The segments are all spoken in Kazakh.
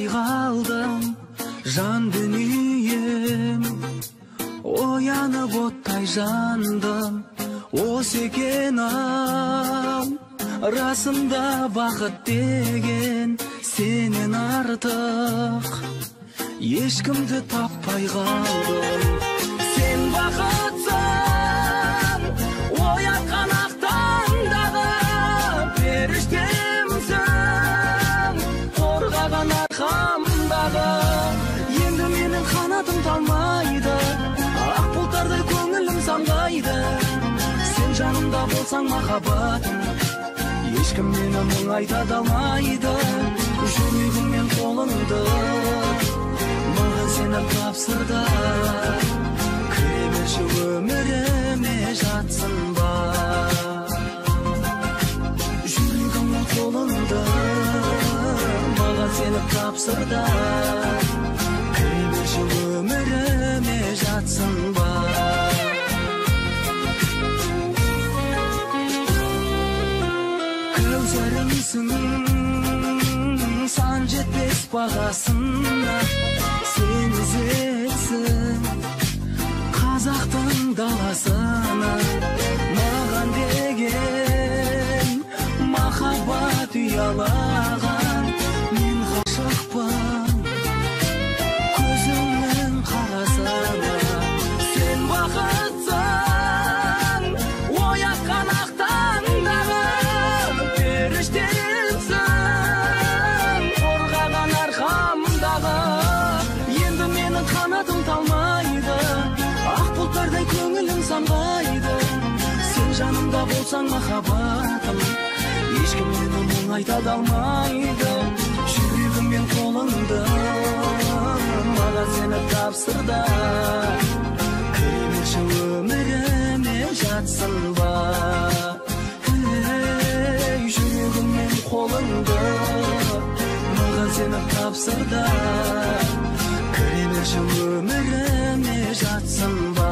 таппай қалдым, жан дүнием. Оянып оттай жандым, осы екен-ау. Расында бақыт деген сенен артық, ешкімді таппай қалдым. Сен бақытсың, оятқан ақ таңдағы періштемсің, қорғаған арқамдағы. Енді менің қанатым талмайды, ақ бұлттардай көңілім самғайды. Сен жанымда болсаң махаббатым, ешкім мені мұңайта алмайды. Жүрегім мен қолыңды маған сені тапсырды. Кіре берші өміріме жатсын ба. Жүрегім мен қолыңды маған сені тапсырды. Кіре берші өміріме жатсын ба. Көзірімсің, сан жетпес бағасына. Сен ізетсің қазақтың даласына. Маған деген махаббат ұялаған, мен ғашықпын көзіңнің қарасына. Сен бақытсың, оятқан ақ таңдағы періштемсің, қорғаған арқамдағы. Енді менің қанатым талмайды, ақ бұлттардай көңілім самғайды. Сен жанымда болсаң махаббатым, ешкім мені мұңайта алмайды. Жүрегім мен қолыңды маған сені тапсырды. Кіре берші өміріме жатсын ба. Жүрегім мен қолыңды маған сені тапсырды. Кіре берші өміріме жатсын ба.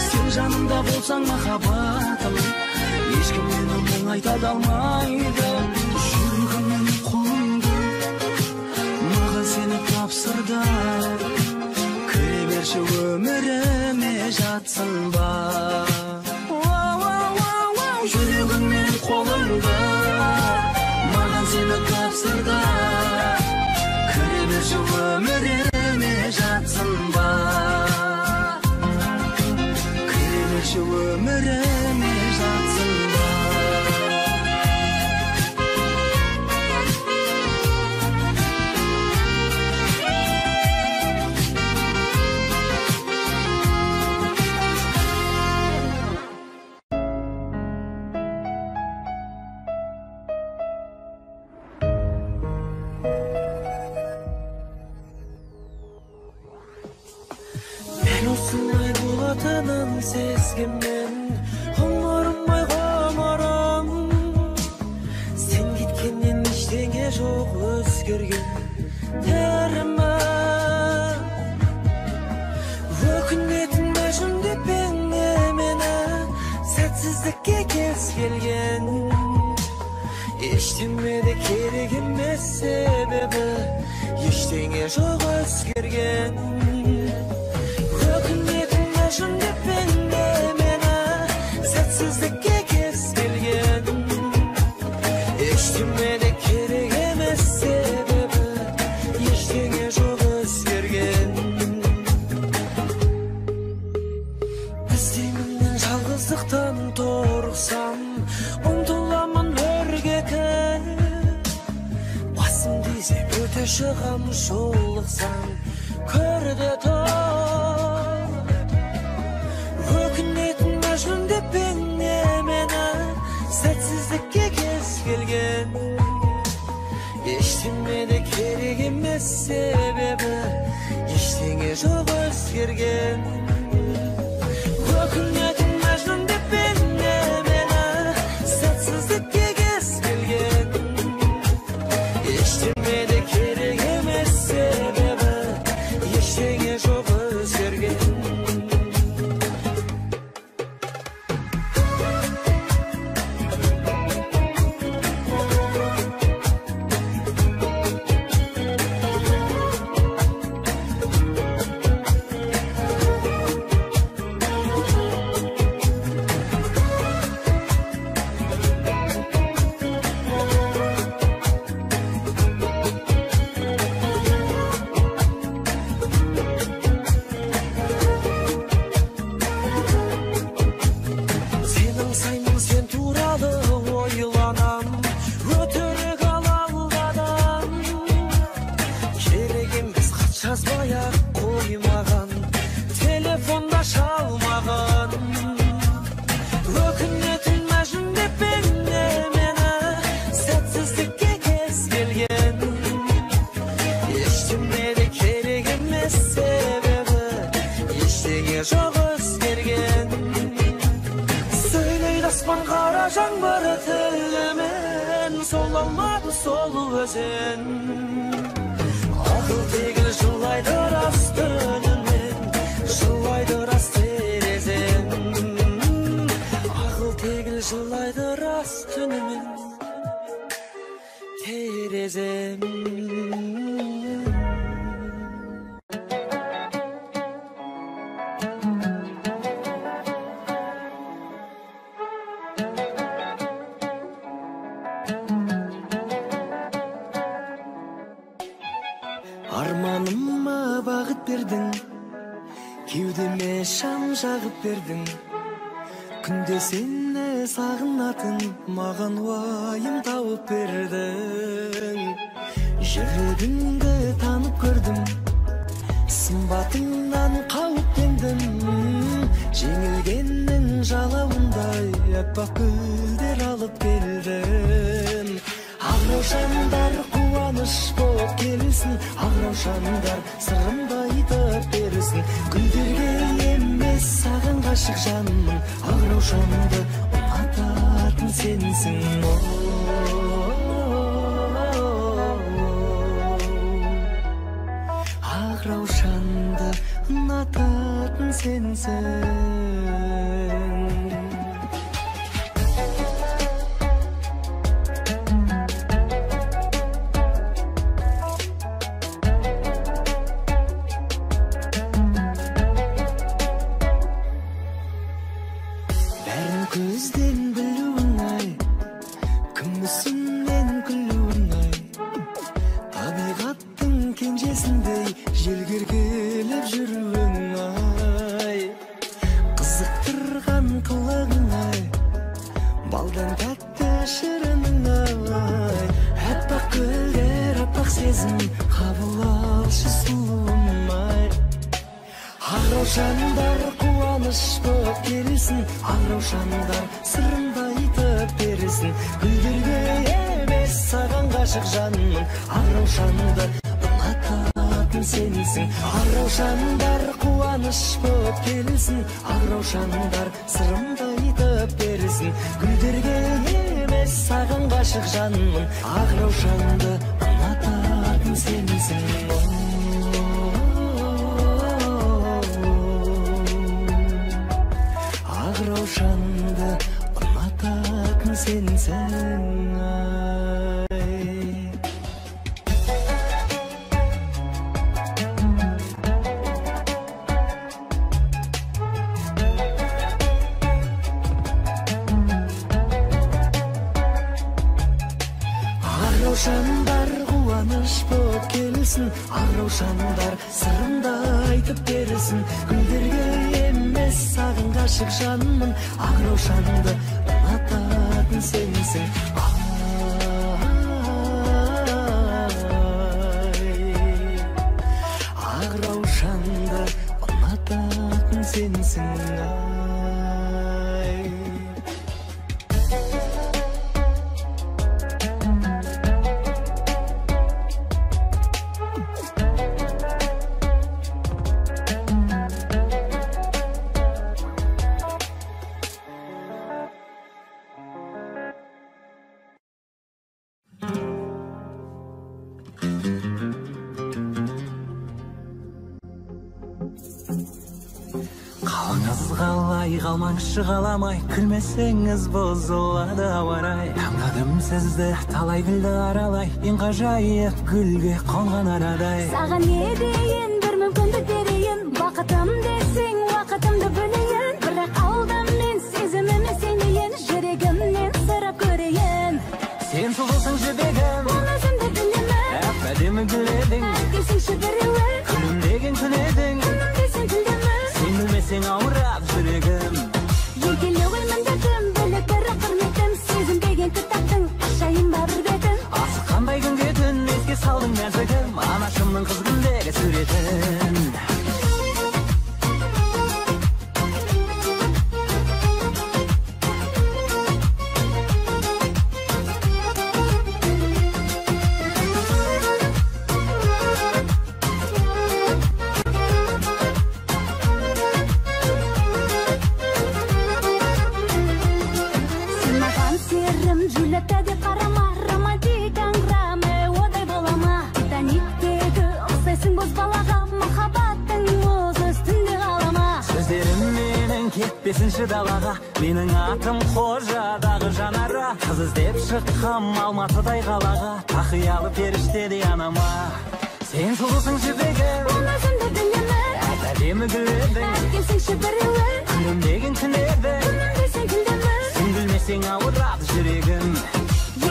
Сен жанымда болсаң махаббатым, ешкім мені мұңайта алмайды. Жүрегім мен қолыңды маған сені тапсырды. Кіре берші өміріме жатсын ба. Жүрегім мен қолыңды маған сені тапсырды. Кіре берші өміріме жатсын ба. Өміріме жатсын ба. Мен осылай болатынын сезгенмен ғұмырым ғұмырым. Сен кеткеннен ештеңе жоқ өзгерген тәрімі. Өкінетін мәжімдеп мені сәтсіздікке кез келген. Ештеңе де керек емес себебі ештеңе жоқ өзгерген. Өкінетін мені сәтсіздікке кез келген. Ештеңе де керек емес себебі ештеңе жоқ өзгерген. Іздеймін мен жалғыздықтан торықсам, ұмтыламын өрге кір. Басым десе өте шығам жол жолықсаң көрде тұр. Өкінетін мәжнүн деп мені сәтсіздікке кез келген. Ештеңеде керек емес себебі ештеңе жоқ өзгерген. Өкінетін мәжнүн деп мені сәтсіздікке кез келген. Ештеңеде керек емес себебі ештеңе жоқ өзгерген. Жазбай-ақ қоймаған, телефонда шалмаған. Өкінетін мәжнүн деп мені сәтсіздікке кез келген. Ештеңеде керек емес себебі ештеңе жоқ өзгерген. Сөйлейді аспан қара жаңбыр тілімен, сол алмады сол өзен. Ақыл тегіл жылайды рас түнімен, жылайды рас терезем. Ақыл тегіл жылайды рас түнімен, терезем. Арманыма бағыт бердің, кеудеме шам жағып бердің. Күнде сені сағынатын маған уайым тауып бердің. Жүрегіңді танып көрдім, сымбатыңнан қауіптендім. Жеңілгеннің жалауындай аппақ гүлдер алып келдім. Ақ-раушандар қуаныш боп келсін, ақ-раушандар сырымды айтып берсін. Гүлдерге емес саған ғашық жанмын, ақ-раушанды ұнататын сенсің. Ақ-раушанды ұнататын сенсің. Көзден білуің ай, күмісін мен күлуің ай. Табиғаттың кенжесіндей желгергелеп жүруің ай. Қызықтырған қылығың ай, балдан тәтті шырының ай. Аппақ гүлдер, аппақ сезім, қабыл алшы сұлуым ай. Ақ-раушандар қуаныш боп келсін, ақ-раушандар сырымды айтып берсін. Гүлдерге емес саған ғашық жанмын, ақ-раушанды ұнататын сенсің. Ақ-раушандар қуаныш боп келсін, ақ-раушандар сырымды айтып берсін. Гүлдерге емес саған ғашық жанмын, ақ-раушанды ұнататын сенсің. Ақ-раушанды ұнататын сенсің ай. Ақ-раушандар қуаныш боп келсін, ақ-раушандар сырымды айтып берсін. Гүлдерге емес саған ғашық жанмын, ақ-раушанды ұнататын сенсің. sensin ay. Қалмаңызшы қаламай, күлмесеңіз бұзылады ауарай. Аңладым сізді талай гүлді аралай, ең ғажайып гүлге қонған арадай. Саған не дейін, бір мүмкіндік берейін, бақытым десең, уақытымды бөлейін. Бірақ алдым мен сезіміме сенейін, жүрегімнен сұрап көрейін. Сен сұлусың жібегім, ол өзімді білемін, әдемі гүл едің, әкесіңші біреуі, күлімдеген күн едің, күнім десең күлдімін. Сен білмесең ауырап жүрегім. Егеле оймын дедім, бөлек бірі құрметтім, сезінбеген кітаптың ашайын ба бір бетін. Асыққандай күнге түн, еске салдың нәзігім, анашымның қыз күндегі суретін. Кетпесінші далаға, менің атым қожадағы жанара. Қыз іздеп шыққам Алматыдай қалаға, тақиялы періштедей анама. Сен сұлусың жібегім, ол өзімді білемін, әдемі гүл едің, әкесіңші біреуі, күлімдеген күн едің, күнім десең күлдімін. Сен күлмесең ауырады жүрегім.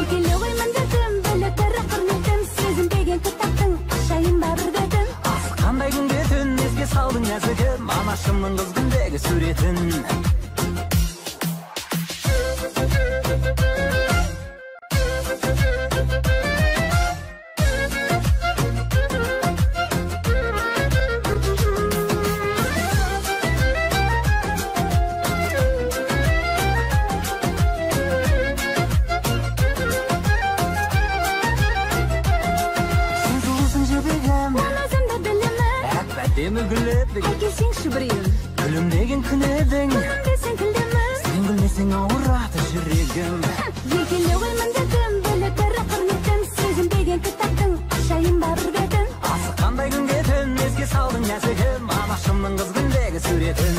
Егеле оймын дедім, бөлек бірі құрметтім, сезінбеген кітаптың ашайын ба бір бетін. Асыққандай күнге түн, еске салдың нәзігім, анашымның қыз күндегі суретін. Әдемі гүл едің, әкесіңші біреуі, күлімдеген күн едің, күнім десең күлдімін. Сен күлмесең ауырады жүрегім. Егеле оймын дедім, бөлек бірі құрметтім, сезінбеген кітаптың ашайын ба бір бетін. Асыққандай күнге түн, еске салдың нәзігім, анашымның қыз күндегі суретін.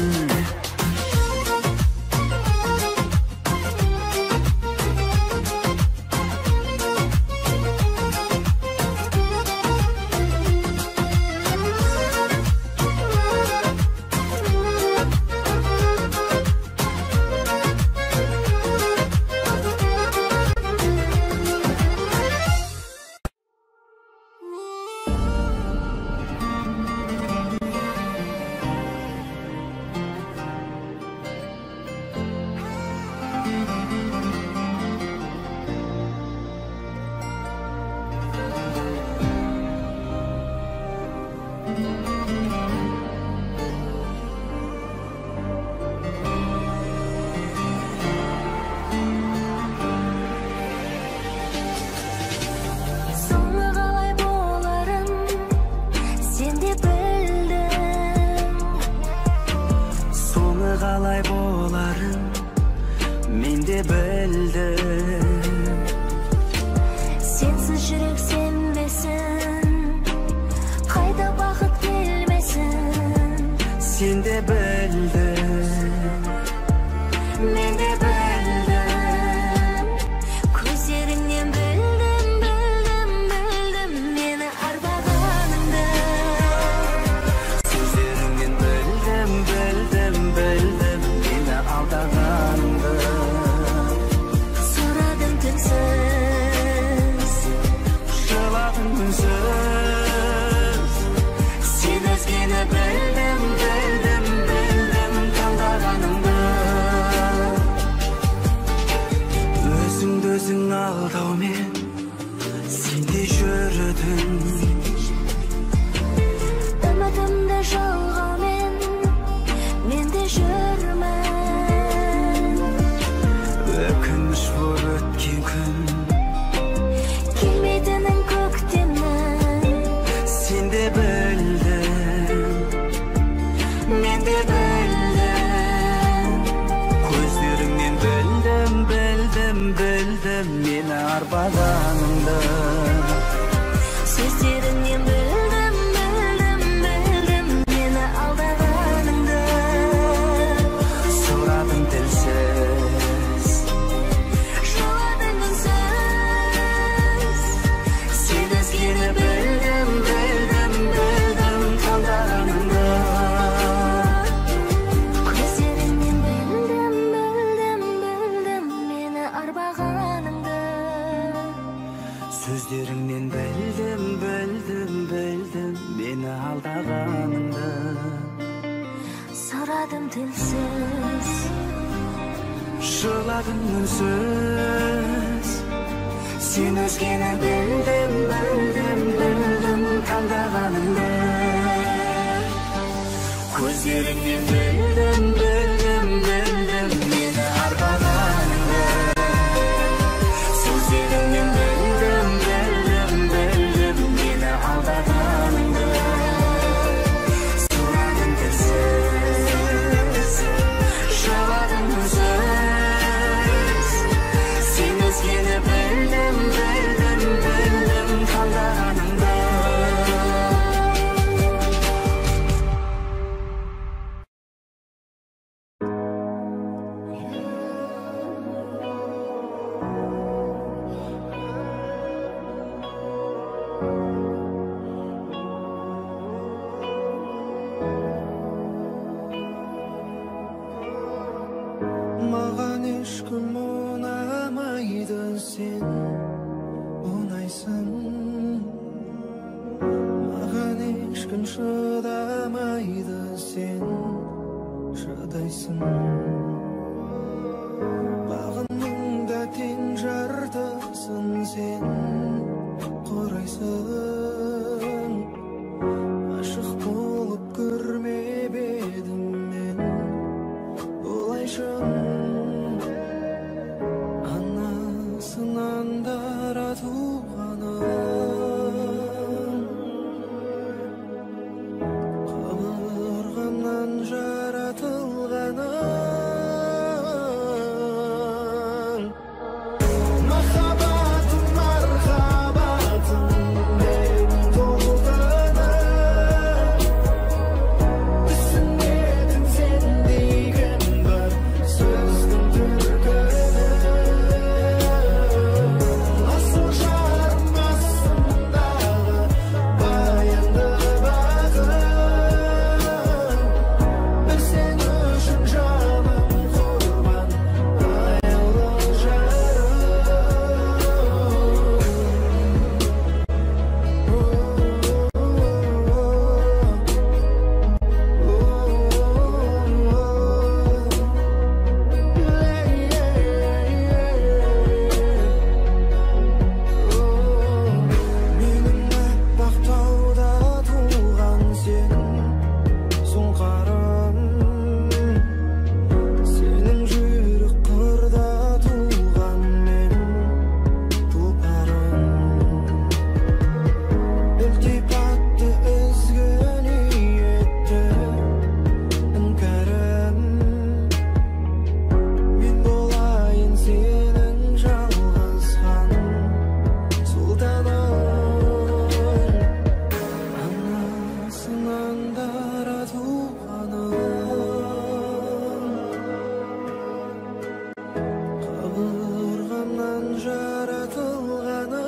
Қалай боларын мен де білдім. Сенсіз жүрек сенбесін, қайда бақыт келмесін. Сен де білдің, Мен де білдім, көздеріңнен білдім, білдім, білдім мені арбағаныңды. сөздеріңнен білдім, білдім, білдім мені алдағаныңды. Сұрадым түнсіз, жыладың үнсіз, сен өзгені білдім, білдім, білдім, арбағаныңды. Сөздеріңнен білдім, білдім, білдім мені алдағаныңды. Сұрадым тілсіз, Жыладың үнсіз. Сен өзгені білдім, білдім, білдім таңдағаныңды. Көздеріңнен білдім, білдім, білдім мені арбағаныңды. сөздеріңнен білдім, білдім, білдім мені алдағаныңды. Сұрадым тілсіз. Жыладым үнсіз, сен өзгені білдім, білдім, білдім таңдағаныңды. Көздеріңнен білдім, білдім, білдім мені арбағаныңды. Сөздеріңнен білдім, білдім, білдім мені алдағаныңды. Сұрадым тілсіз, жыладым үнсіз, сен өзгені білдім, білдім, білдім таңдағаныңды. Маған ешкім ұнамайды, сен ұнайсың. Маған ешкім шыдамайды, сен шыдайсың. Бағыныңда тең жартысын, сен құрайсың. Ашық болып көрмеп едім мен бұлайша. Анасынан дара туғаным, қабырғамнан жаратылғаным. Махаббатым, мархабатым, мен толқыным. Түсінетін сен деген бір сөздің түркінің. Асыл жарым астындағы баянды бағым. Бір сен үшін жаным құрбан, аяулы жарым. Менің аппақ тауда туған сен, сұңқарым. Сенің жүрек қырда туған мен, тұлпарым. Ілтипатты ізгі ниетті іңкәрім. Мен болайын сенің жалғыз ханым, сұлтаным. Анасынан дара туғаным, қабырғамнан жаратылғаным.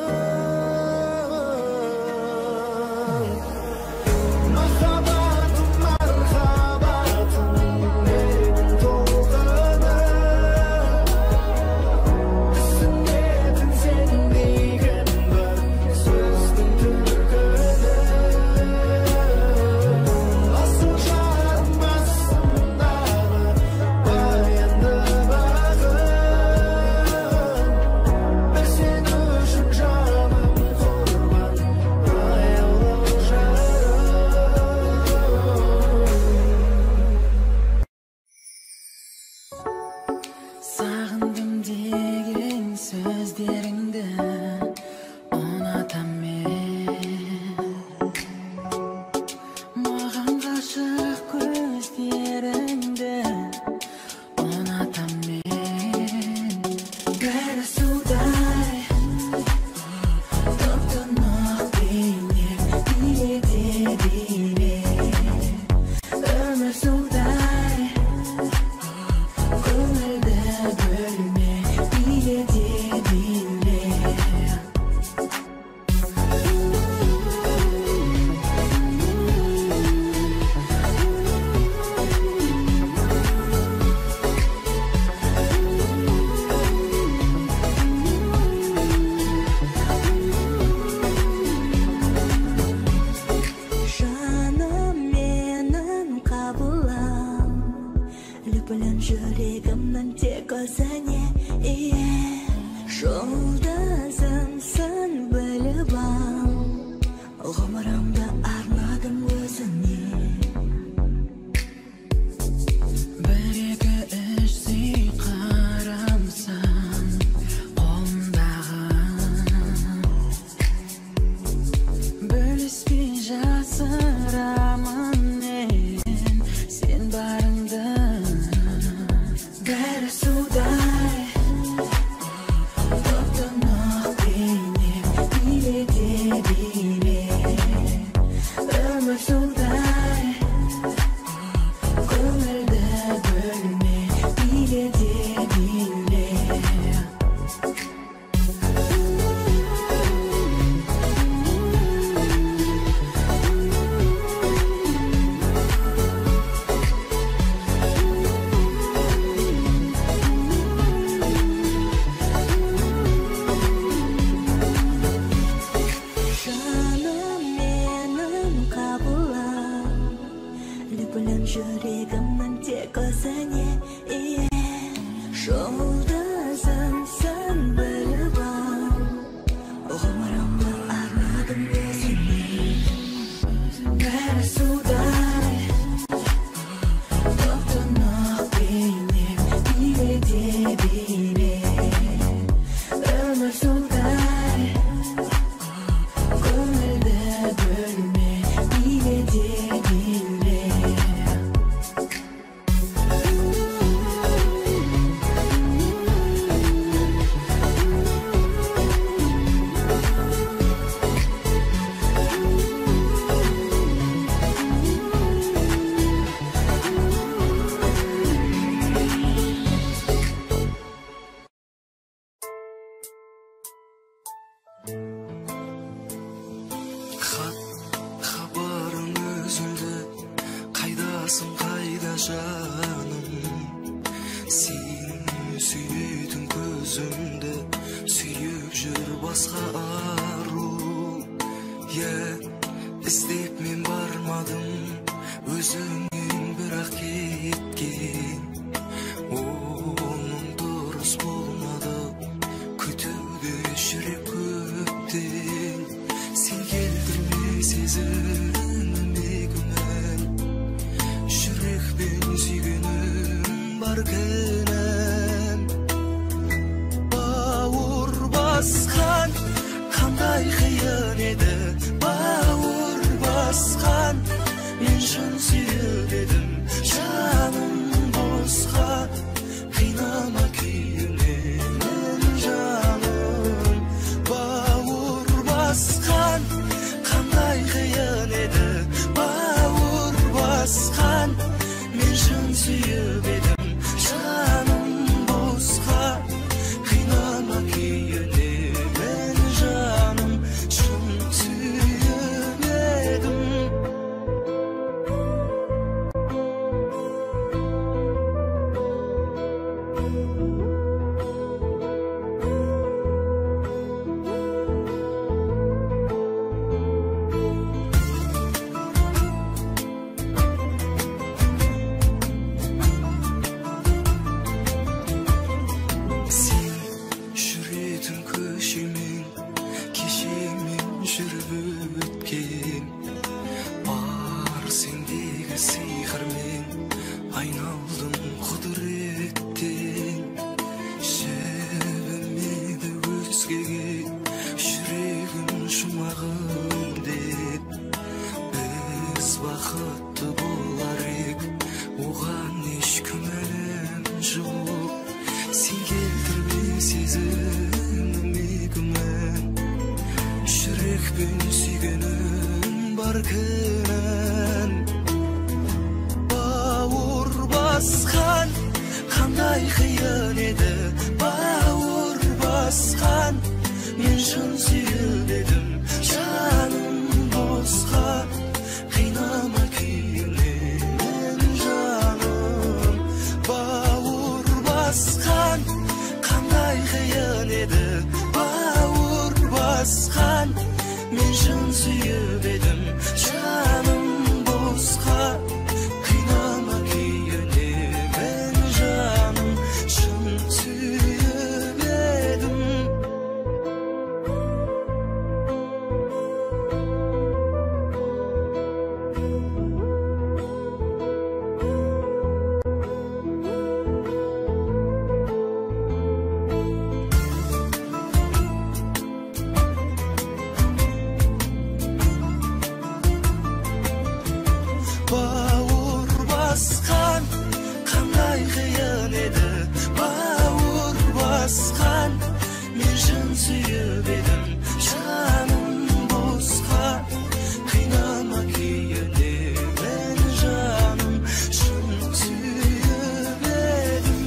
Махаббатым, мархабатым, менің толқыным. Түсінетін сен деген бір сөздің түркінің. Асыл жарым астындағы баянды бағым. Бір сен үшін жаным құрбан, аяулы жарым. Сағындым деген сөздеріңді ұнатам мен. Маған ғашық көздеріңді ұнатам мен. Бәрі судай жүрегімнің тек өзіңе, жолдасымсың біліп ал, ғұмырымды арнадым өзіңе. Жүрегімнің тек өзіңе, жолдасымсың біліп ал, ғұмырымды арнадым өзіңе. Бәрі судай, тоқтанақ бейнем, биледе биле. Өмір судай, көңілді бөлме, биледе биле. Хабарың өзіңді, қайдасың қайда жаным, сен сүйетін көзімді сүйіп жүр басқа ару. Іздеп мен бармадым, өзіңнен бірақ кеткен, оның дұрыс болмады, күтуде жүрек көптен. Сен келтірме сезіміме күмән, жүрекпен сүйгенім бар кінәм. Бауыр басқан қандай қиын еді, бауыр басқан мен шын сүйіп едім, жаным босқа қинама күйінен жаным. Бауыр басқан қандай қиын еді, бауыр басқан мен шын сүйіп едім, жаным босқа қинама күйінен жаным, шын сүйіп едім. Сен жүретін көшемен, кешемен жүріп өткен, бар сендегі сиқырмен айналдым құдіреттен. Жібімеді өзгеге жүрегім жұмағым деп, біз бақытты болар ек, оған еш күмәнім жоқ. Сен келтірме сезіміме күмән, жүрекпен сүйгенім бар кінәм. Бауыр басқан қандай қиын еді, бауыр басқан мен шын сүйіп едім, жаным босқа қинама күйінен жаным. Бауыр басқан қандай қиын еді, бауыр басқан мен шын сүйіп едім, жаным босқа қинама күйінен жаным. бауыр басқан қандай қиын еді бауыр басқан мен шын сүйіп едім жаным босқа қинама кейде мен жаным шын сүйіп едім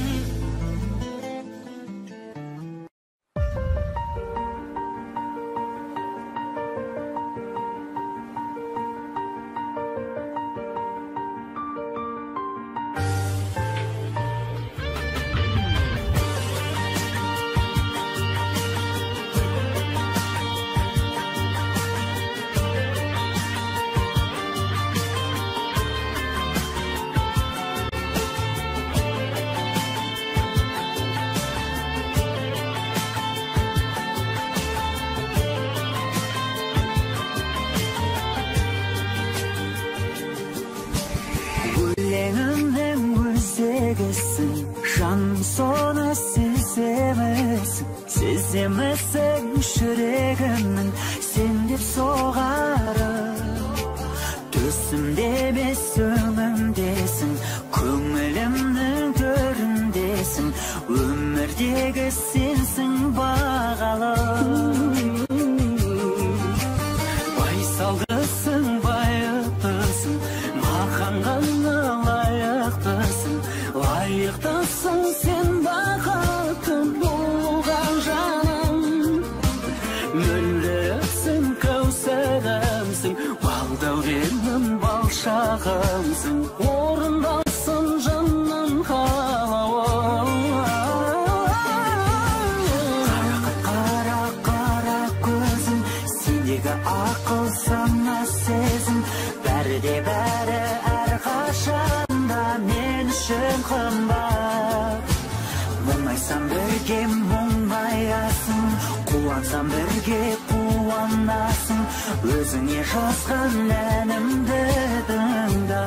өлеңімнің өзегісің жаным соны сеземісің сеземісің жүрегімнің сен деп соғары төсімде емес өңімдесің көңілімнің төріндесің өмірдегі сенсің бағалы байсалдысың байыптысың маған ғана лайықтысың лайықтысың сен бақытты болуға жаным мөлдірімсің кәусәрімсің балдәуренім бал шағымсың орындалсын жанның қалауы қара қара көзің сендегі ақыл сана сезім бәрі де бәрі әрқашанда мен үшін қымбат мұңайсам бірге мұңаясың қуансам бірге қуанасың өзіңе жазған әнімді тыңда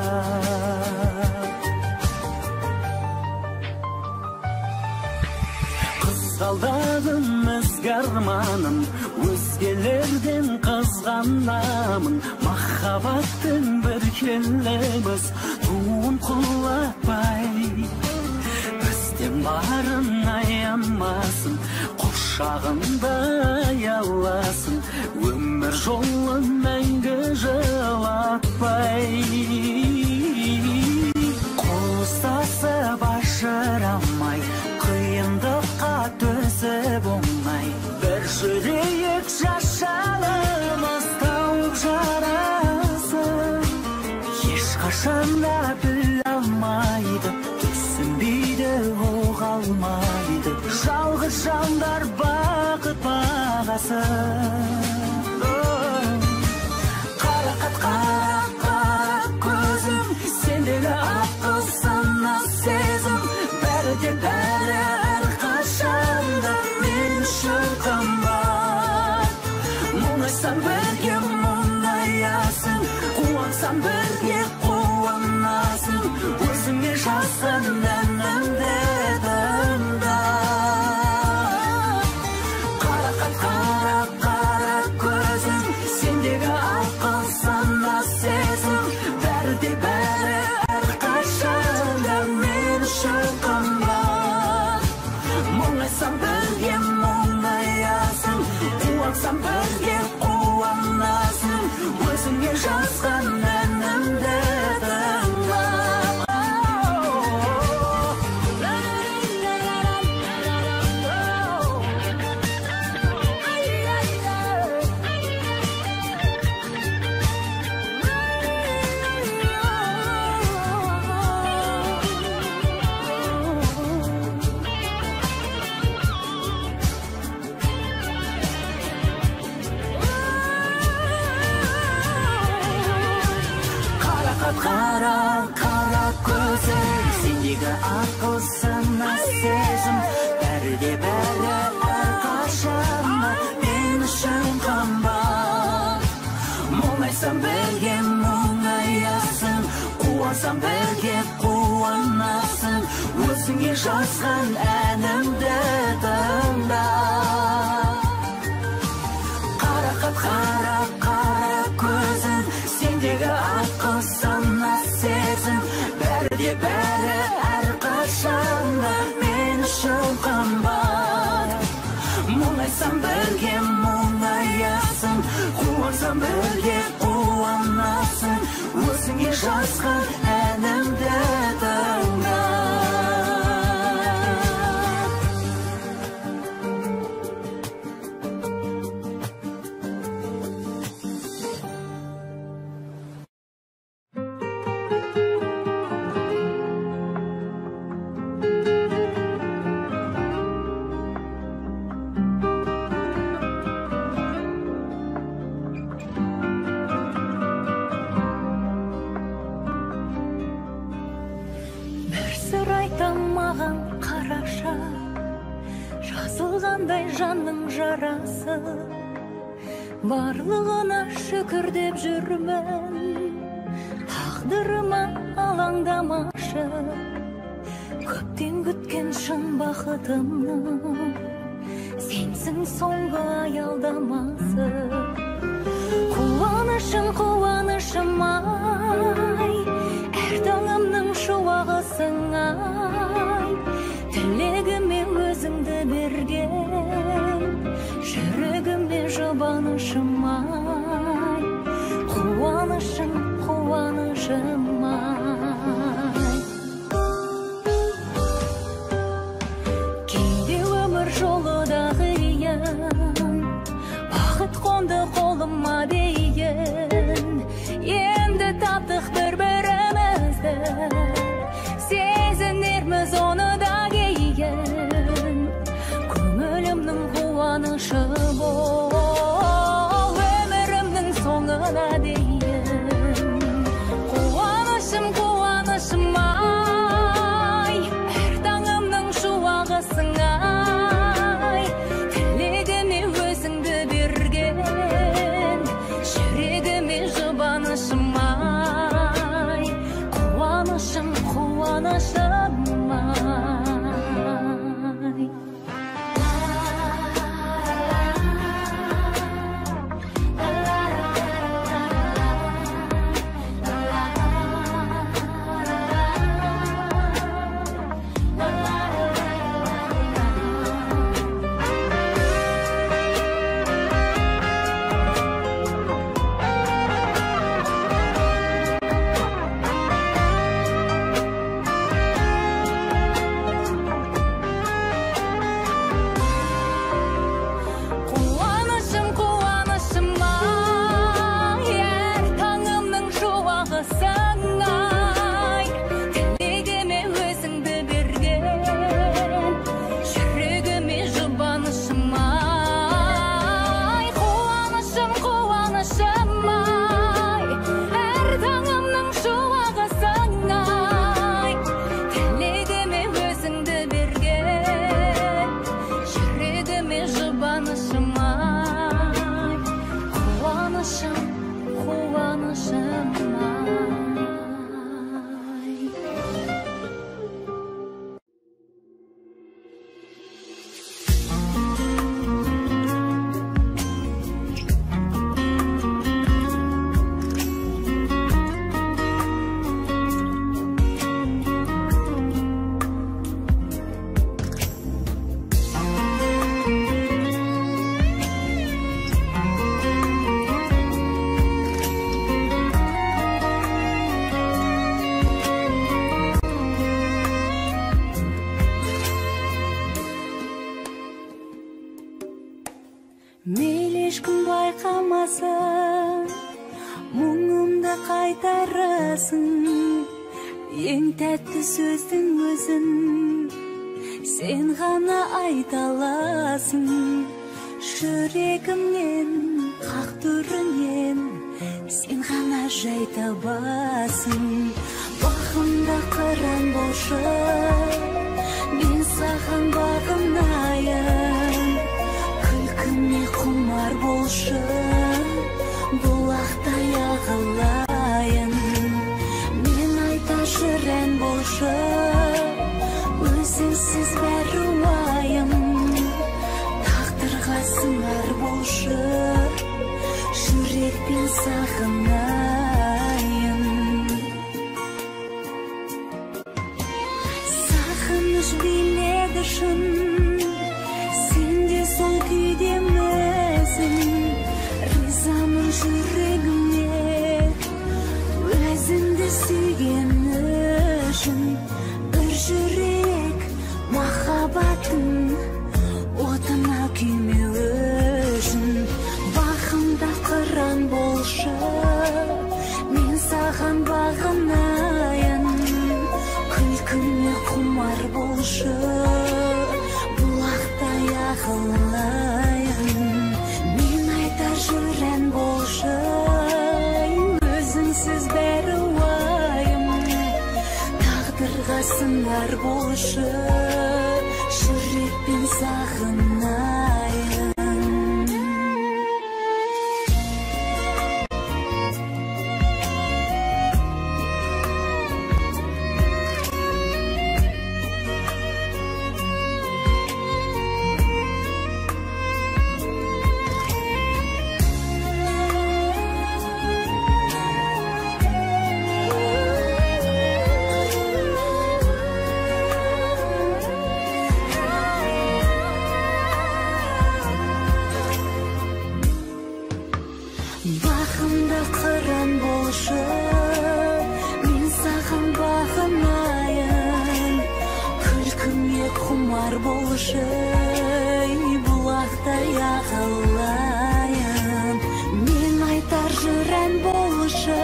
қызғалдағым ізгі арманым өзгелерден қызғанамын махаббаттың бір келеміз туын құлатпай бізден барын аямасын құшағында аяласын өмір жолын мәңгі жылатпай қол ұстасып ажырамай қиындыққа төзіп оңай бір жүрейік жашарымыз тауып жарасып ешқашан да біле алмайды түсінбейді оға алмайды жалғыз жандар бақыт бағасын қарақат қара қара көзім сендегі ақыл сана сезім бәрі де бәрі әрқашанда мен үшін қымбат мұңайсам бірге мұңаясың қуансам бірге қуанасың өзіңе жазған әнімді тыңда қарақат қара қара көзің сендегі ақыл сана сезім бәрі де бәрі әрқашанда мен үшін қымбат мұңайсам бірге мұңаясың қуансам бірге қуанасың өзіңе жазған әнімді тыңда қара қара көзің сендегі ақыл сана сезім бәрі де бәрі әрқашанда мен үшін қымбат мұңайсам бірге мұңаясың қуансам бірге қуанасың өзіңе жазған әнімді тыңда қарақат қара қара көзің сендегі ақыл сана Қуансам бірге мұңаясың, қуансам бірге қуанасың, өзіңе жазған әнімді тыңда. Жазылғандай жанның жарасы, барлығына шүкір деп жүрмін, тағдырыма алаңдамашы, көптен күткен шын бақытымның сенсің соңғы аялдамасы. Қуанышым, қуанышым ай, әр таңымның шуағысың ай, тілегіме өзіңді берген, жүрегіме жұбанышым ай, қуанышым, қуанышым ай. Кейде өмір жолы да қиын, бақыт қонды қолыма дейін, енді таптық бір-бірімізді, сезінерміз оны да кейін. Көңілімнің қуанышы бол, өмірімнің соңына дейін. Қуанышым, қуанышым ай, әр таңымның шуағысың ай, тілегіме өзіңді берген, жүрегіме жұбанышым ай, қуанышым, қуанышым ай. Мейлі ешкім байқамасын, мұңымды қайтарасың, ең тәтті сөздің өзін сен ғана айта аласың. Жүрегімнен, қақ төрінен сен ғана жай табасың. Бағымда қыран болшы, мен саған бағынайын, күлкіме құмар болшы, бұлақтай ағылайын. Мен айта жүрен болшы, өзіңсіз бәрі уайым, тағдырға сыңар болшы, жүрекпен сағынайын. Сағыныш биледі шын, сен де сол күйде Seni suygen üçün bir жүрек махаббатын отына күймеу үшін бағымда қыран болшы мен саған бағынайын күлкіме құмар болшы бұлақтай ағылайын мен айтар жүрен болшы өзіңсіз бәрі уайым тағдырға сыңар болшы жүрекпен сағынайын Бағымда қыран болшы мен саған бағынайын күлкіме құмар болшы бұлақтай ағылайын мен айтар жүрен болшы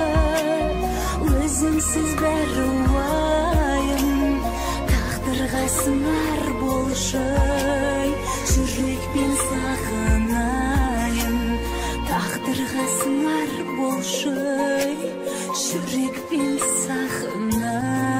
өзіңсіз бәрі уайым тағдырға сыңар болшы жүрекпен сағынайын тағдырға сыңар болшы жүрекпен сағынайын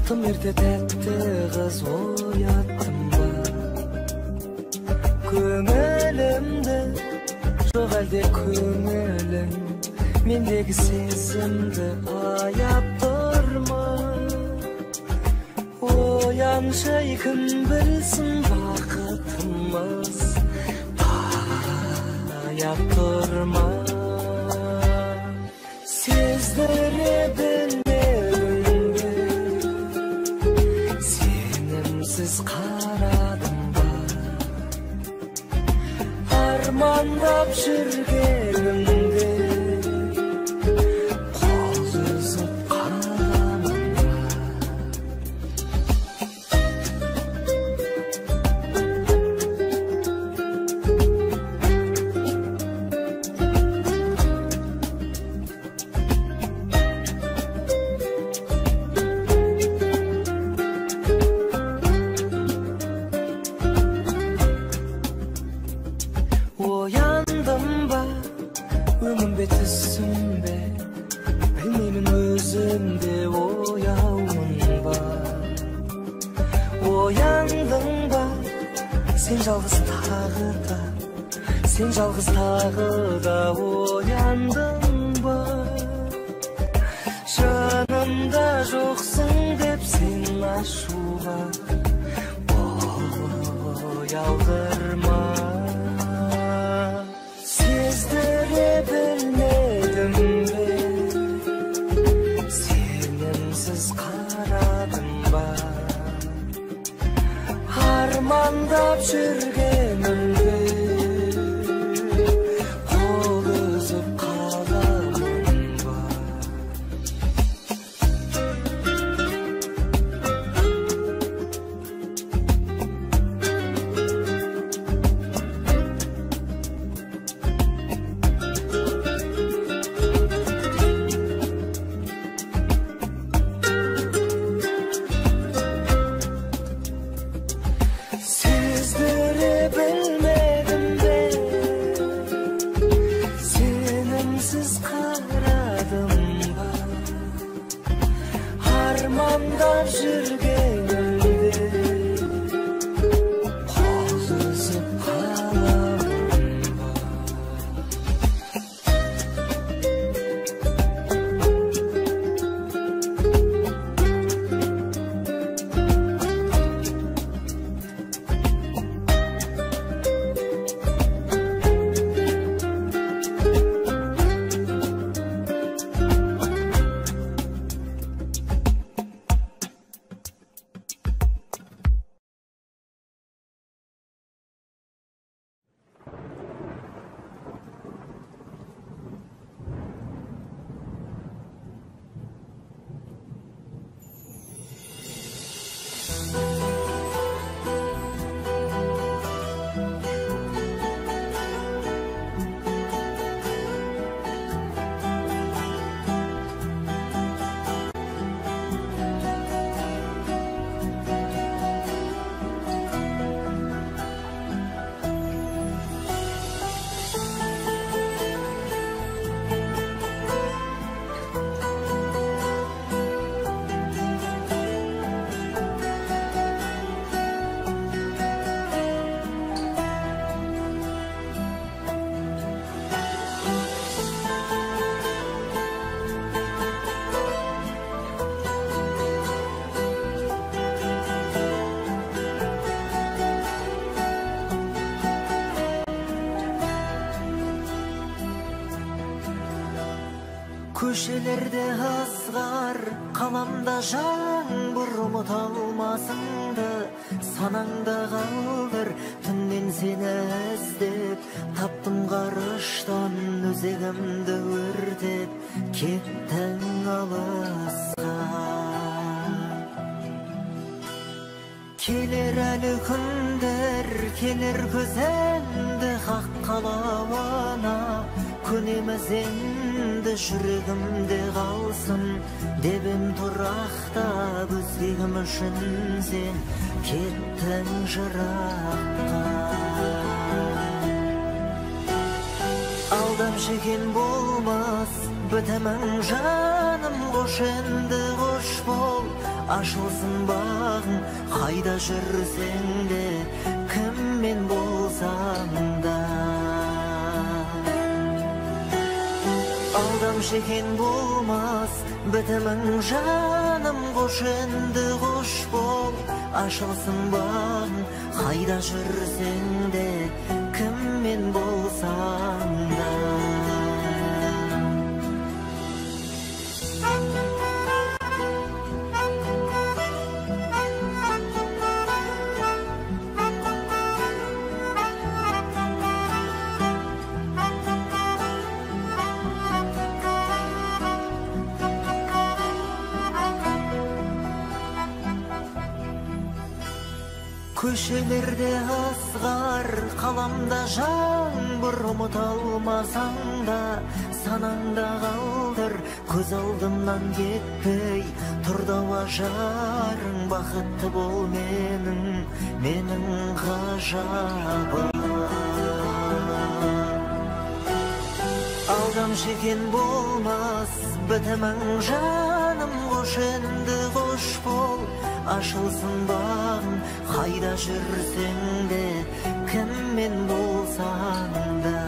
Tım irde tәтті қыз ояттым ба көңілімді жоқ әлде көңілің мендегі сезімді аяп тұрма ояншы кім білсін бақытымыз аяп тұрма сездіре қарадым ба армандап жүргенімде қол үзіп қаламын ба Ояндым ба, өңім бе түсім бе, білмеймін өзім де ояумын ба. Ояндың ба, сен жалғыз тағы да ояндың ба. Жанымда жоқсың деп сен ашуға, оялдырма. Сездіре білмедім бе, сенімсіз қарадым ба, армандап жүргенімде қол үзіп қаламын ба. Armandar жүргенімде қол үзіп қаламын ба. Köşelerde azgar, kalamda жаңбыр ұмыта алмасыңды, санаңда қалдыр, түннен сені іздеп, таптым ғарыштан өзегімді өртеп, кеттің алысқа. Келер әлі күндер, келер көзіңді қаққалауына, көнеміз енді жүрегімде қалсын, дебім тұрақтап өзгегім үшін сен кеттің жыраққа. Алдам жеген болмас, бітімің жаным, қош енді қош бол, ашылсын бағың, қайда жүрсең де, кіммен болсаң да. Алдам жеген болмас, бітімің жаным, қош енді қош бол, ашылсын бағың, қайда жүрсең де, кіммен болсаң да. Köşelerde azgar, kalamda жаңбыр ұмыта алмасаң да, санаңда қалдыр, көз алдымнан кетпей, тұрдауа жарың, бақытты бол менің ғажабым. Алдам жеген болмас, бітімің жаным, қош енді қош бол, ашылсын бағым, қайда жүрсең де, кіммен болсаң да.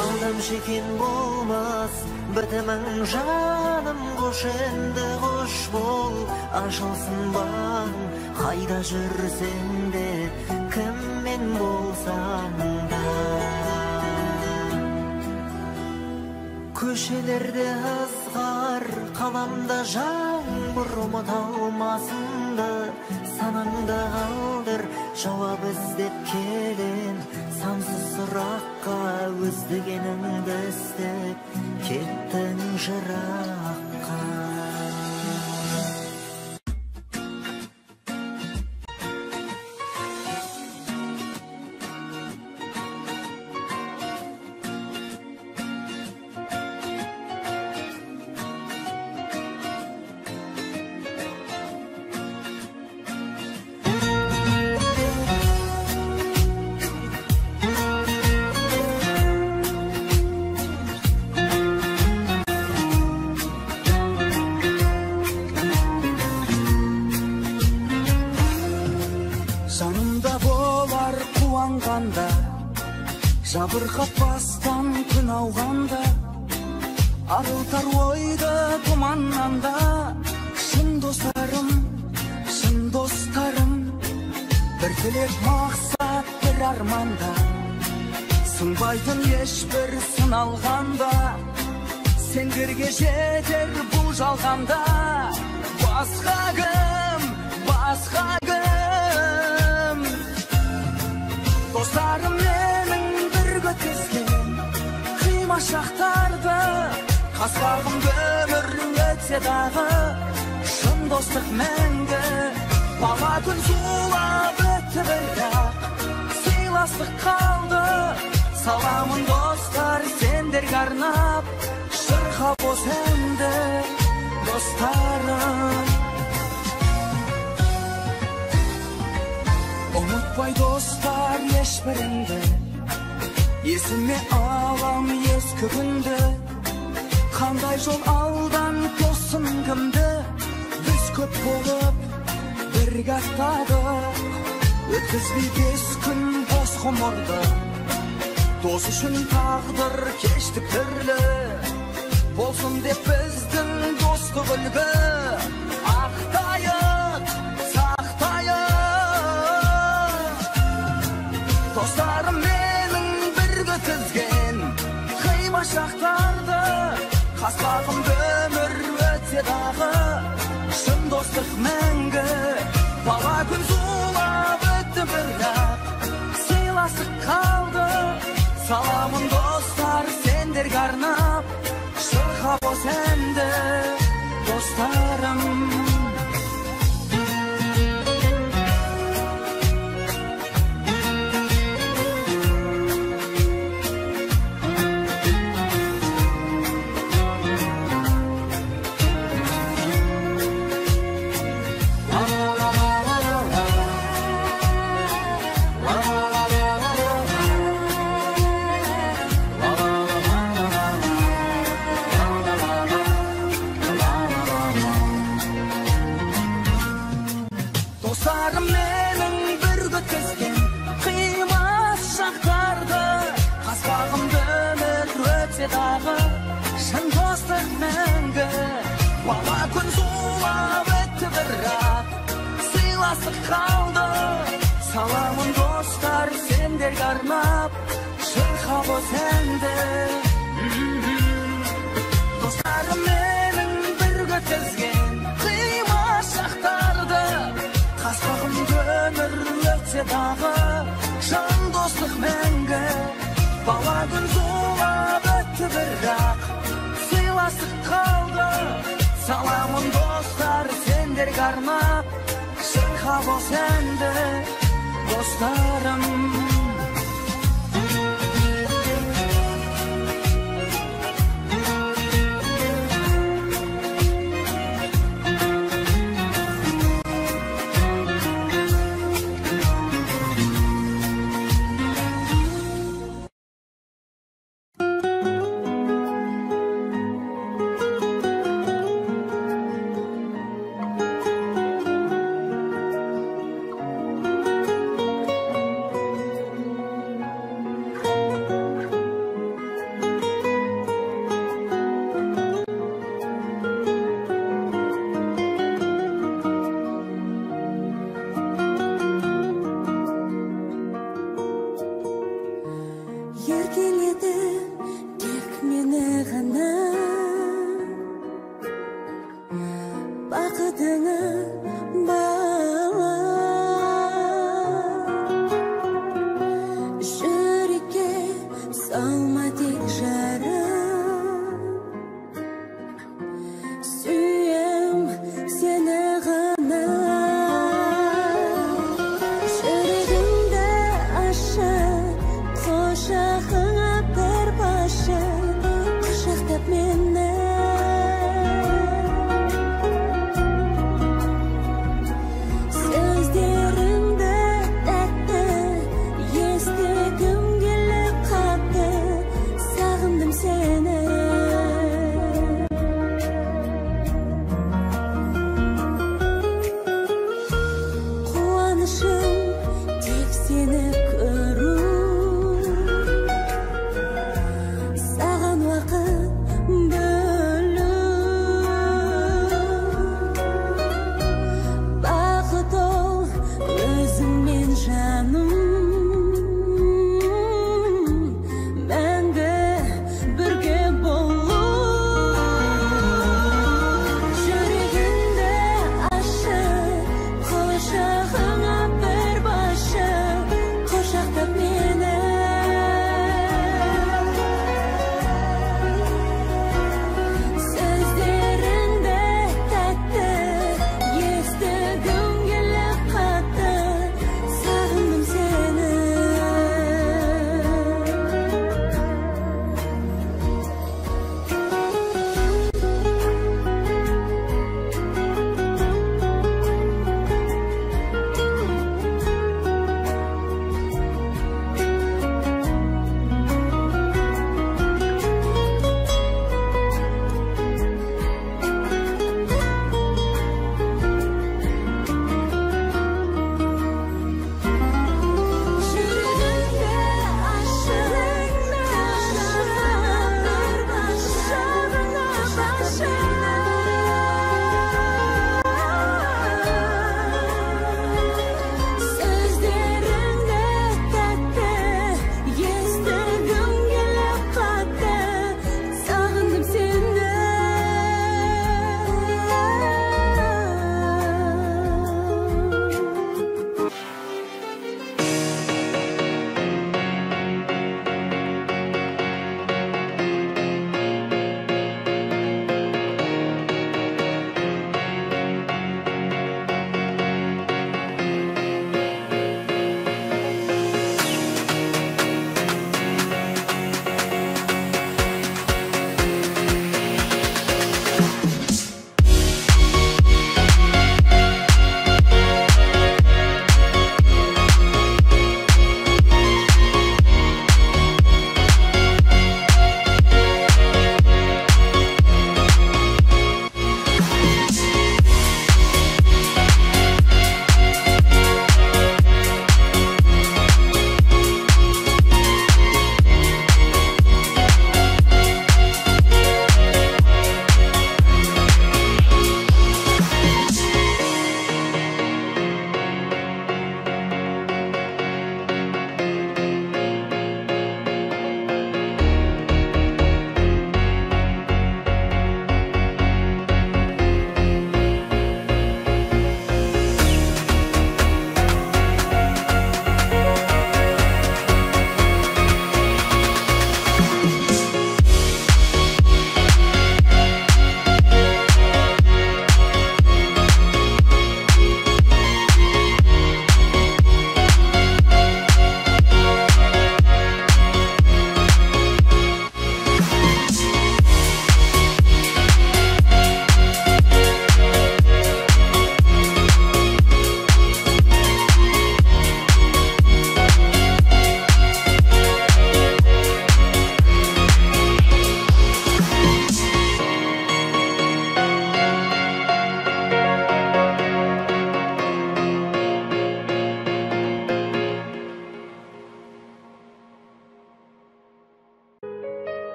Алдам жеген болмас, бітімің жаным, қош енді қош бол, ашылсын бағым, қайда жүрсең де, кіммен болсаң да. Köşelerde azgar, kalamda жаңбыр ұмыта алмасыңды, санаңда қалдыр, жауап іздеп келем, сансыз сұраққа өздігеніңді іздеп, кеттің жыраққа. Жанымда болар қуанғанда, жабырқатпастан күн ауғанда, арылтар ойды тұманнан да, шын достарым, бір тілек мақсат, бір арманда, сынбайтын ешбір сыналғанда, сен бірге жетер бұл жалғанда, басқа кім, достарым менің бірге өткізген қимашақтарды, қасқағымды өмір өтсе дағы, шын достық мәңгі, бала күн зулап өтті бірақ, сыйластық қалды, саламын достар сендерге арнап, шырқап осы әнді достарым. Ұмытпай достар ешбіріңді, есіме алам ескі күнді, қандай жол алдан тосын кімді, біз көп болып бірге аттадық, өткізбей 5 күн бос ғұмырды, дос үшін тағдыр кештік түрлі, болсын деп біздің достық үлгі, ақтайық, сақтайық. Dostlarım benim bir götüzgen шақтарды қаспағымды өмір өтсе дағы шын достық мәңгі бала күн зулап өтті бірақ сыйластық қалды саламын достар сендерге арнап шырқап осы әнді достарым Достарым менің бір өткізген қимас шақтарды қаспағымды өмір өтсе дағы шын достық мәңгі бала күн зулап өтті бірақ сыйластық қалды саламын достар сендерге арнап шырқап осы әнді достарым менің бір өткізген қимас шақтарды қаспағымды өмір өтсе дағы шын достық мәңгі бала күн зулап өтті бірақ сыйластық қалды саламын достар сендерге арнап шырқап осы әнді достарым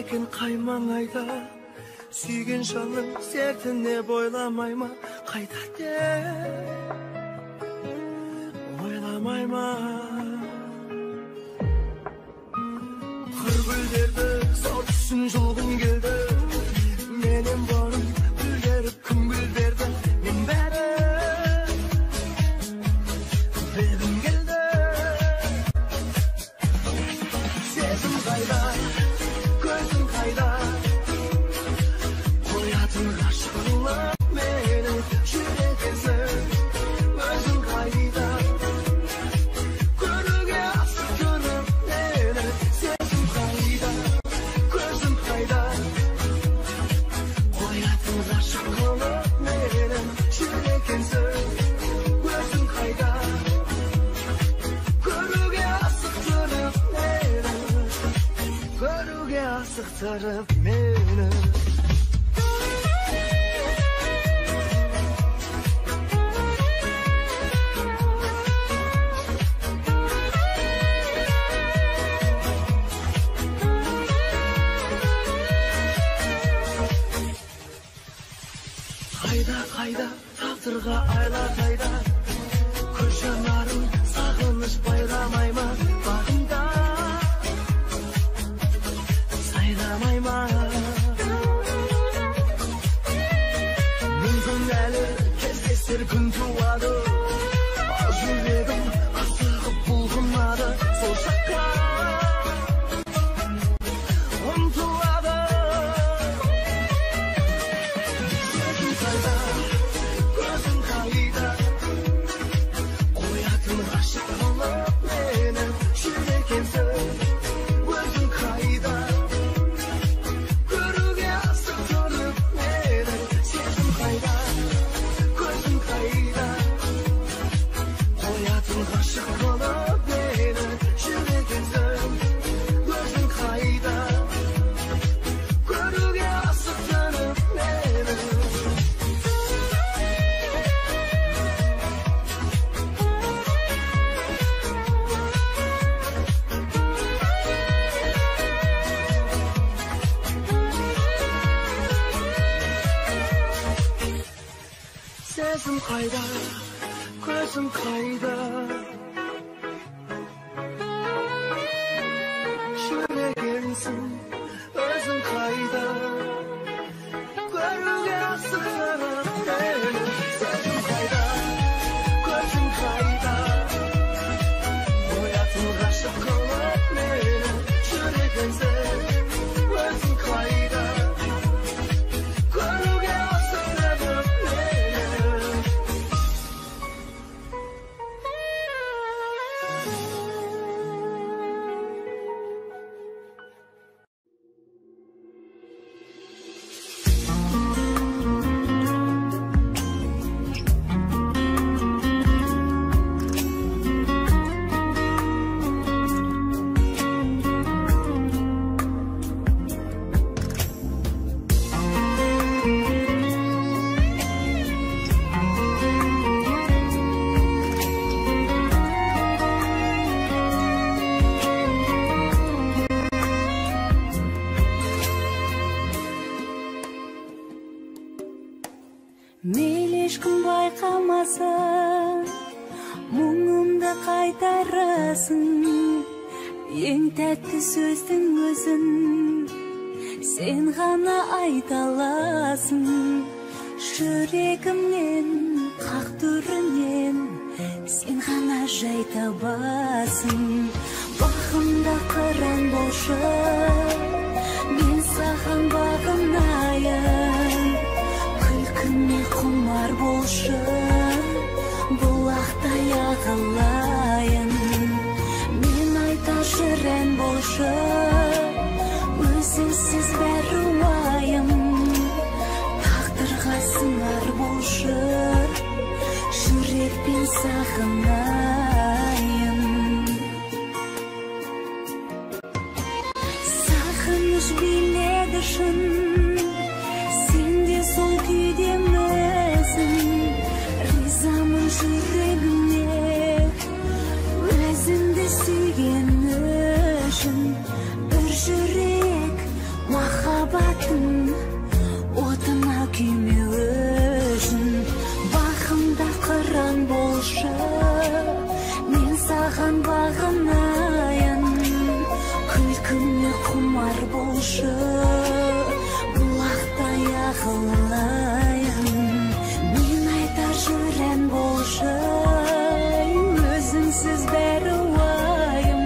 екен қай маңайда, сүйген жанның сертіне бойламай ма, қайда деп ойламай ма. Қыр гүлдерді сор түсін жұлғым келді, менен бұрын гүлдеріп кім гүл берді, мен бәрі білгім келді. Сезім қайда, көзім қайда, қоятын ғашығыңлық менің жүрегімсің, өзің қайда, көруге асық тұрып мені. Сезім қайда, көзім қайда, қоятын ғашығыңлық менің жүрегімсің, өзің қайда, көруге асық тұрып мені, көруге асық тұрып мені. Қайда, тағдырға айла қайда, көз жанарым сағыныш байламай ма, бағымда сайламай ма. Мүмкін әлі кездесер күн туады, жүрегім асығып бұлғынады, сол жаққа ұмтылады. Сезім қайда, көзім қайда, қоятын ғашығыңлық менің жүрегімсің, өзің қайда, көруге асық тұрып мені. Сезім қайда, көзім қайда, қоятын ғашығыңлық менің жүрегімсің, өзің қайда, көруге асық тұрып мені. Сезім қайда, көзім қайда, жүрегімсің, өзің қайда, көруге асық тұрып мені. Сезім қайда, көзім қайда, қоятын ғашығыңлық менің жүрегімсің, өзің қайда, көруге асық тұрып мені. Мейлі ешкім байқамаса, мұңымды қайтарасың, ең тәтті сөздің өзін сен ғана айта аласың. Жүрегімнен, қақ түрінен сен ғана жай табасың. Бағымда қыран болшы, мен саған бағынайын, күлкіме құмар болшы, бұлақтай ағылайын. Мен айта жүрен болшы, өзіңсіз бәрі уайым, тағдырға сыңар болшы, жүрекпен сағынайын. Сағыныш биледі шын, сенде сол күйдемісің, ризамын жүрегіме, өзіңді сүйген үшін. Бір жүрек болшы, бұлақтай ақылайын. Мен айтар жүрен болшы, өзіңсіз бәрі уайым.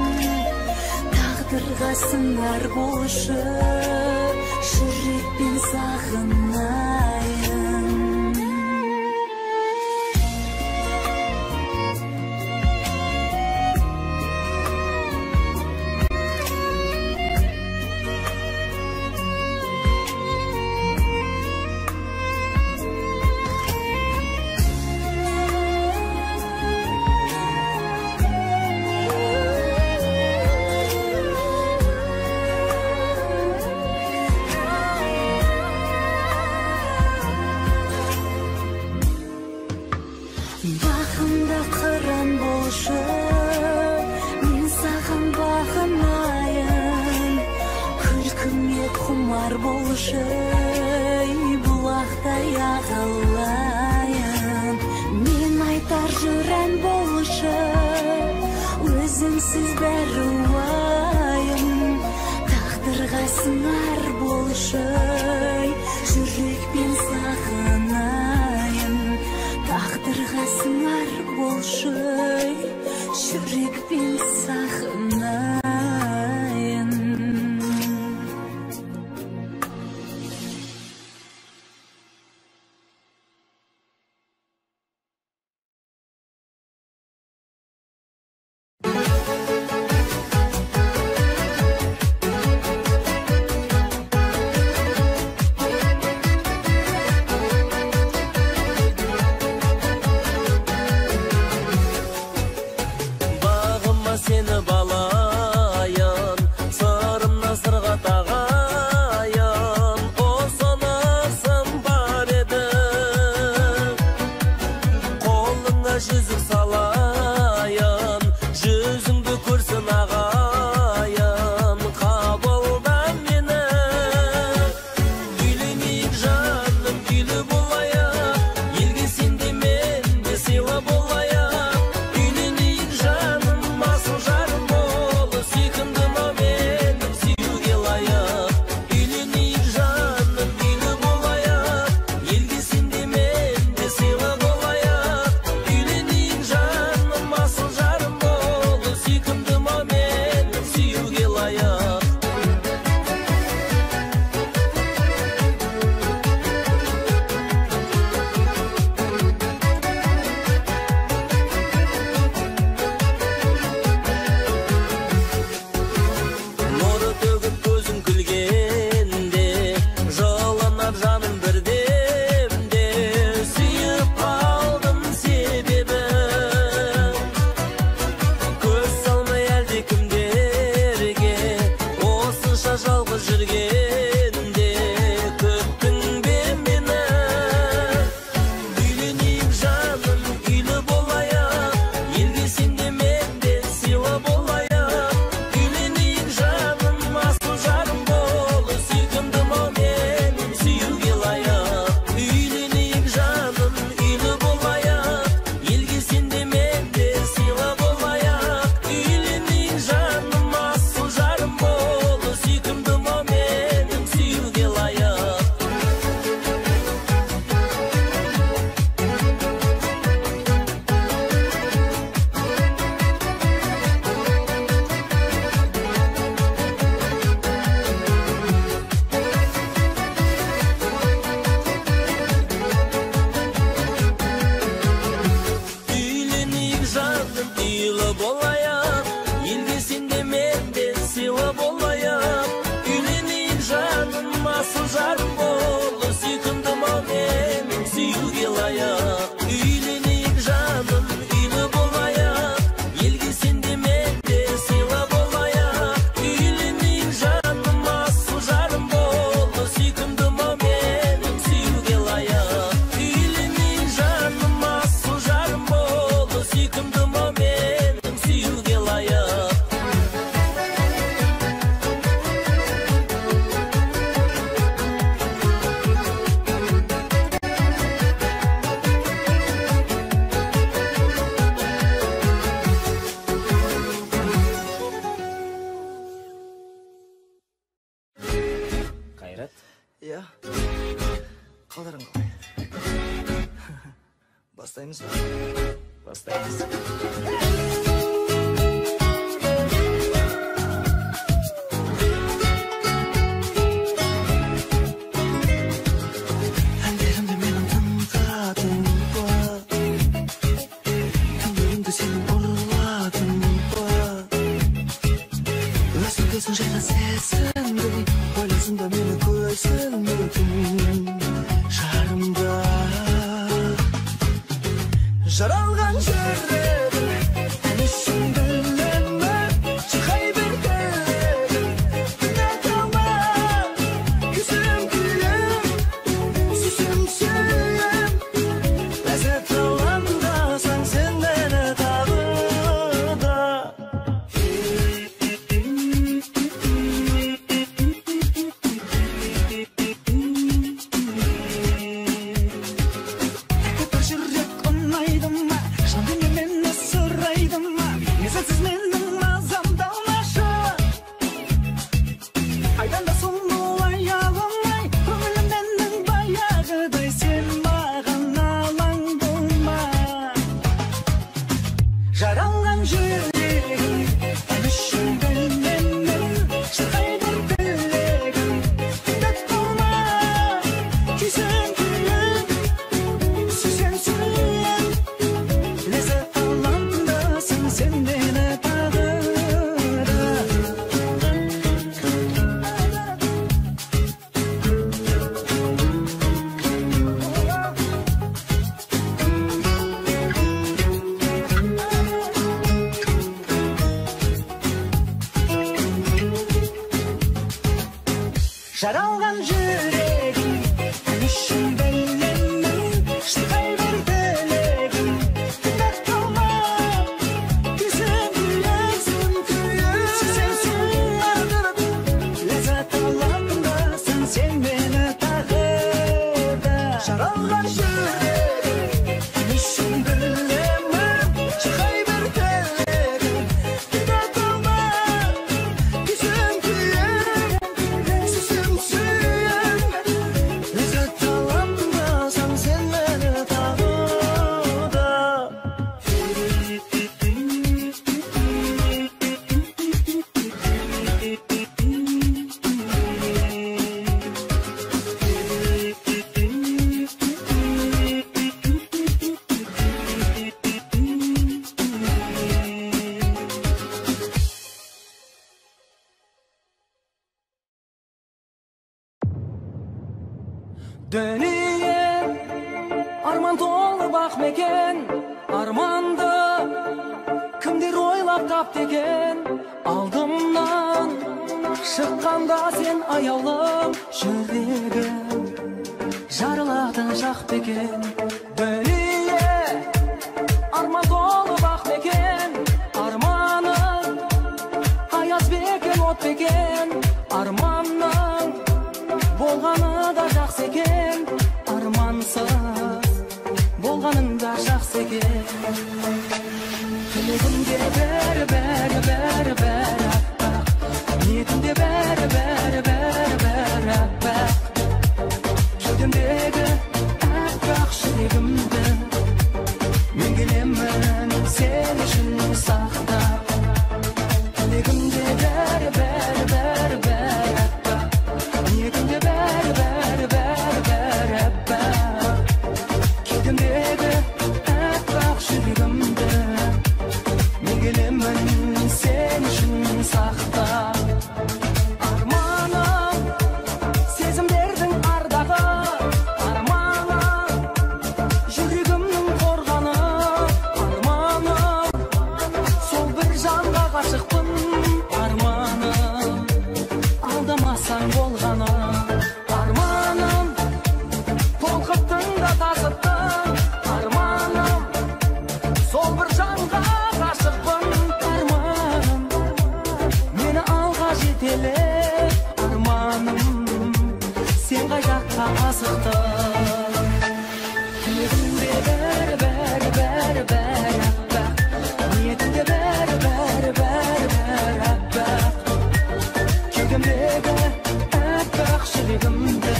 Тағдырға сыңар болшы, жүрекпен сағынайын. Бағымда қыран болшы, мен саған бағынайын. Күлкіме құмар болшы, бұлақтай ағылайын. Мен айтар жүрен болшы, өзіңсіз бәрі уайым. Тағдырға сыңар болшы, жүрекпен сағынайын. Тағдырға сыңар болшы, жүрекпен сағынайын. Ya. Қалдарың қалай? Бастаймыз ба? Бастаймыз. Әндерімді менің тыңдадың ба? Түндерімді сенің ұрладың ба? Өзің жайға сезіндің, ойласың да мені көзің өтің жарымда. Жаралған жүрегім, ән үшін білемі, шырқай бер тілегім, үміт алма, күзім күйім, сүзім сүйім, ләззат алаңдасаң сен мені тағы да. Жаралған жүрегім, ән үшін білмеймін, шырқай бер тілегім, үміт алма, күзім күйім, сүзем сүйем, ләззат алаңдасаң сен мені тағы да. Жаралған жүрегім, ән үшін білемін, шырқай бер тілегім, үміт алма, күзім күйім, сүзем сүйем, ләззат алаңдасаң сен мені тағы да. Жаралған жүрегім, ән үшін білемін, шырқай бер тілегім, үміт алма, күзім күйім, сүзем сүйем, ләззат алаңдасаң сен мені тағы да. Dünya arman dolu bak meken, armandı kimdir oylap taptı eken. Aldımdan şıkkanda sen ayalım, жүрегім жарыладың жақ бекен. Dünya arman dolu bak meken, armanın ayaz beken, от бекен. Armanın болғаны да жақсы екен, армансыз болғаның да жақсы екен. Тілегімде бәрі аппақ, ниетімде бәрі аппақ. Кеудемдегі аппақ жүрегімді мен келемін сен үшін сақтап. Тілегімде бәрі аппақ, ниетімде бәрі аппақ. Кеудемдегі аппақ жүрегімді мен келемін сен үшін сақтап. Арманым сезімдердің ардағы, арманым жүрегімнің қорғаны, арманым сол бір жанға ғашықпын, арманым алдамасаң болғаны, арманым толқыттың да тасыттың, арманым сол бір жанға ғашықпын, арманым мені алға жетелеп, арманым сен қай жаққа асықтың. Тілегімде бәрі аппақ, ниетімде бәрі аппақ. Кеудемдегі аппақ жүрегімді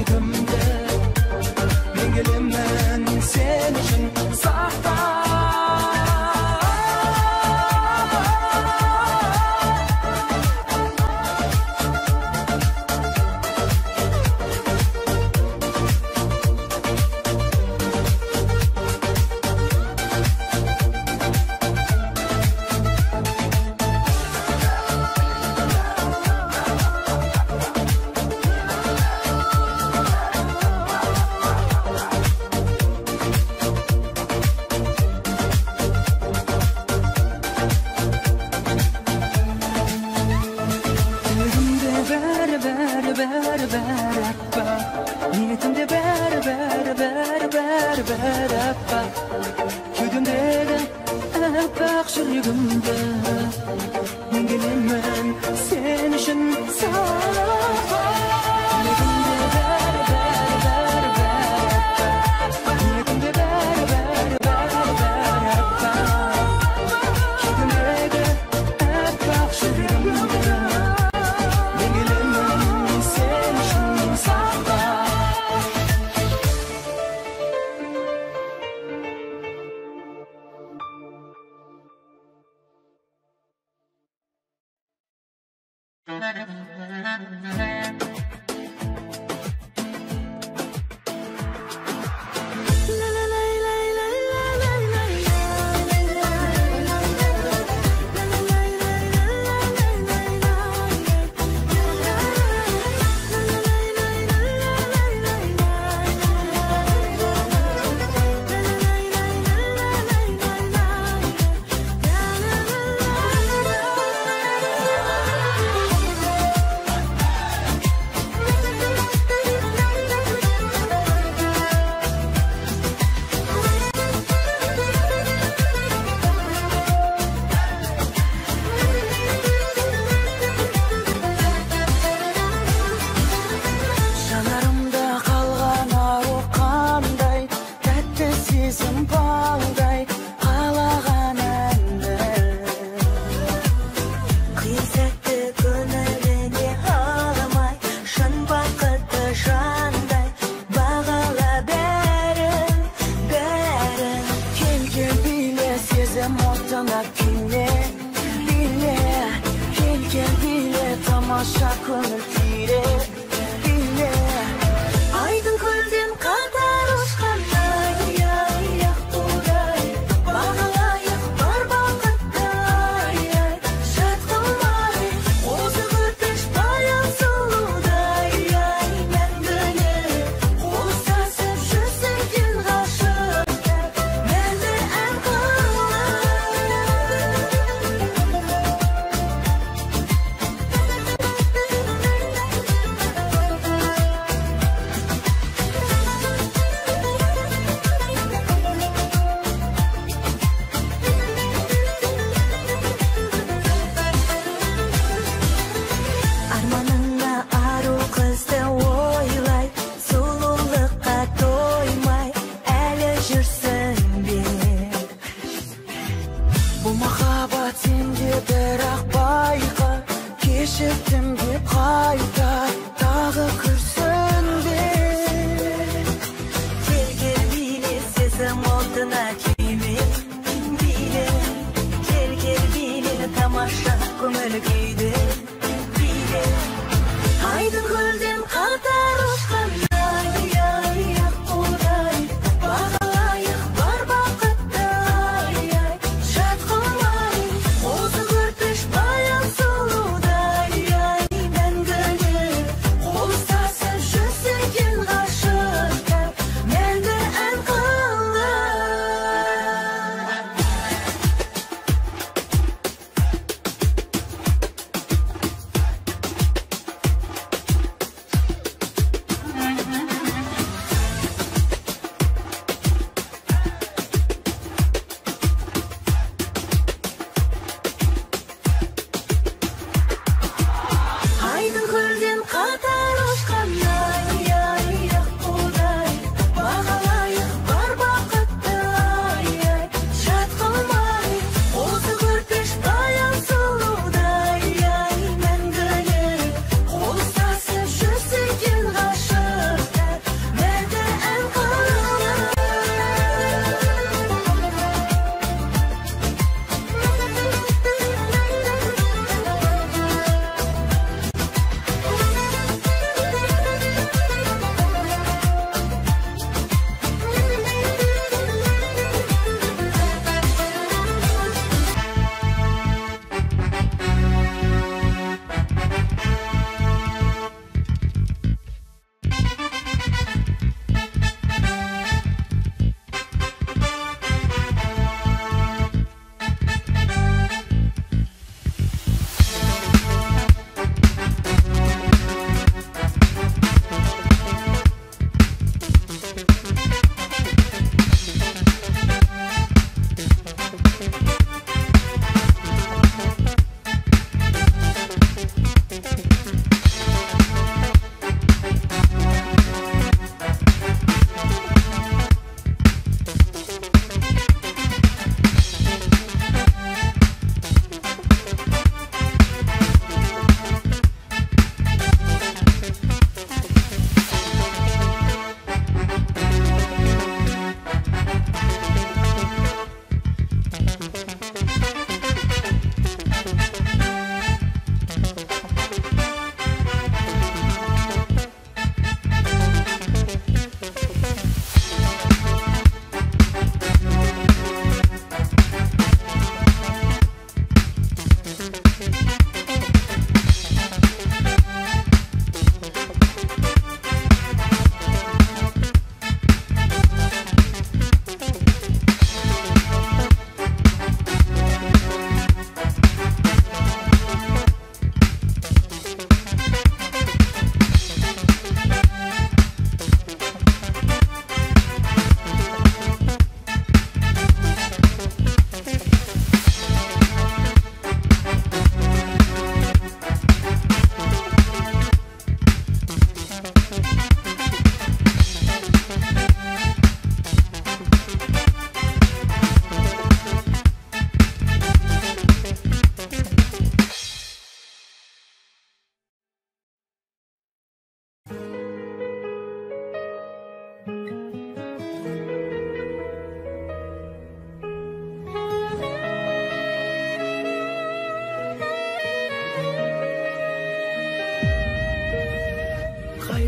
yürügümde men gelemmen sen için sakta.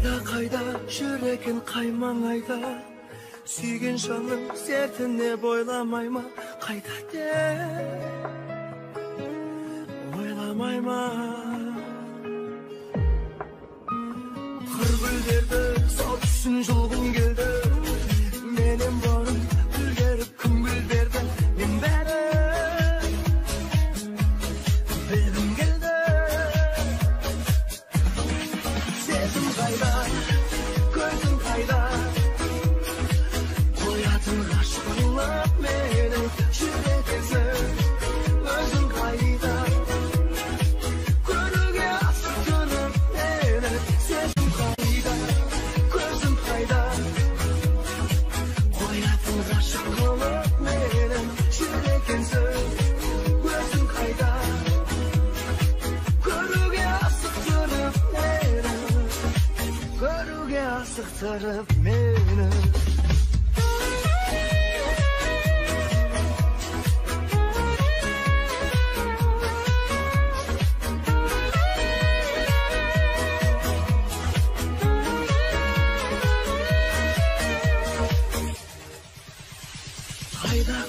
Kayda жүрегін қаймаң айда, сүйген жаным сертіне бойламай ма, қайда де ойламай ма. Қыр гүлдерді сал түсін жұлғым келді, менен бұрын гүлдеріп күн гүл берді, мен бәрі білгім келді. Сезім қайда, көзім қайда, қоятын ғашықтық менің жүрегімсің, өзің қайда, көруге асық тұрып мені. Сезім қайда, көзім қайда, қоятын ғашықтық менің жүрегімсің, өзің қайда, көруге асық тұрып мені, көруге асықтырып мені.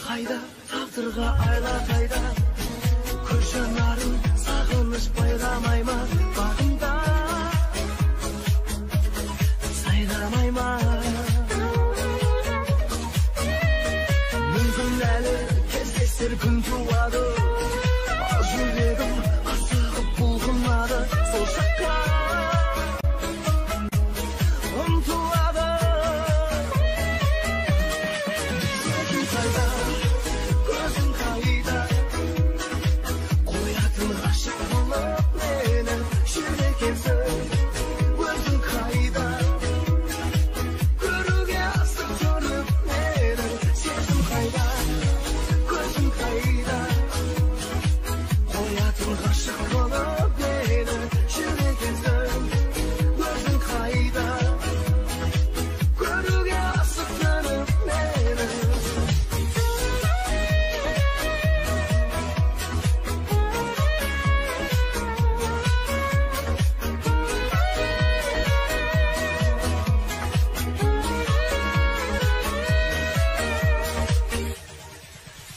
Қайда, тағдырға айла қайда, көз жанарым сағыныш байламай ма, бағымда сайрамай ма. Мүмкін әлі кездесер күн туады, ал жүрегім асығып бұлғынады, сол жаққа ұмтылады. Сезім қайда, көзім қайда, қоятын ғашықтық менің жүрегімсің, өзің қайда, көруге асық тұрып мені. Сезім қайда, көзім қайда, қоятын ғашықтық менің жүрегімсің, өзің қайда, көруге асық тұрып мені.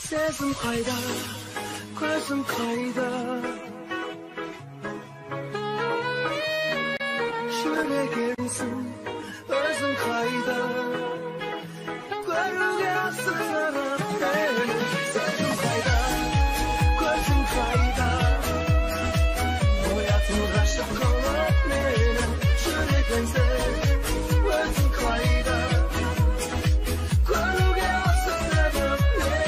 Сезім қайда, көзім қайда, жүрегімсің, өзің қайда, көруге асық тұрып мені. Сезім қайда, көзім қайда, қоятын ғашықтық менің жүрегімсің, өзің қайда, көруге асық тұрып мені.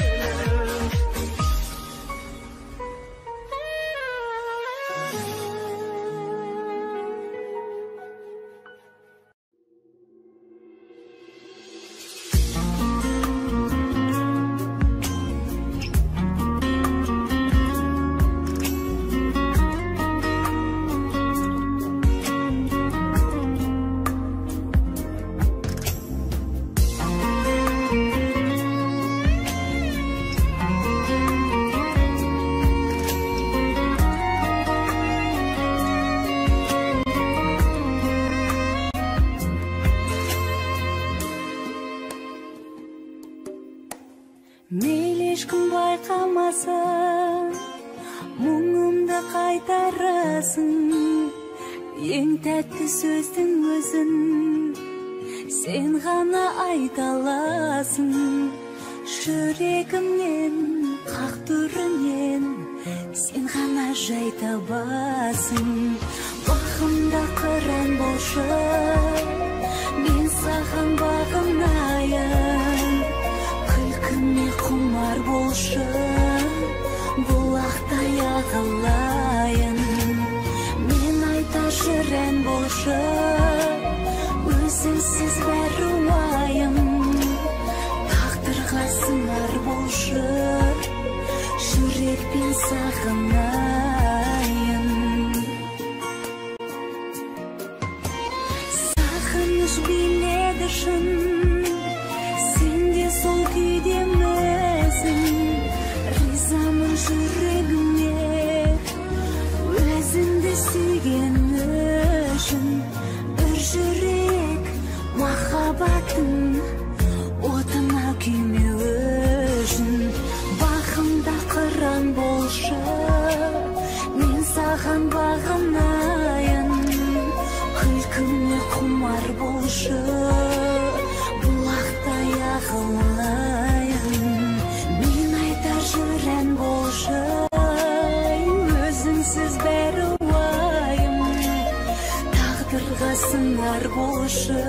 Мейлі ешкім байқамаса, мұңымды қайтарасың, ең тәтті сөздің өзін сен ғана айта аласың. Жүрегімнен, қақ түрінен сен ғана жай табасың. Бағымда қыран болшы, мен саған бағынайын, күлкіме құмар болшы, бұлақтай ағылайын. Мен айта жүрен болшы, өзіңсіз бәрі уайым, тағдырға сыңар болшы, жүрекпен сағынайын. Сағыныш биледі шын, сен де сол күйдемісің. Ризамын жүрегіме, өзіңді сүйген үшін. Бір жүрек құмар болшы, бұлақтай ағылайын. Мен айтар жүрән болшы, өзіңсіз бәрі уайым. Тағдырға сыңар болшы,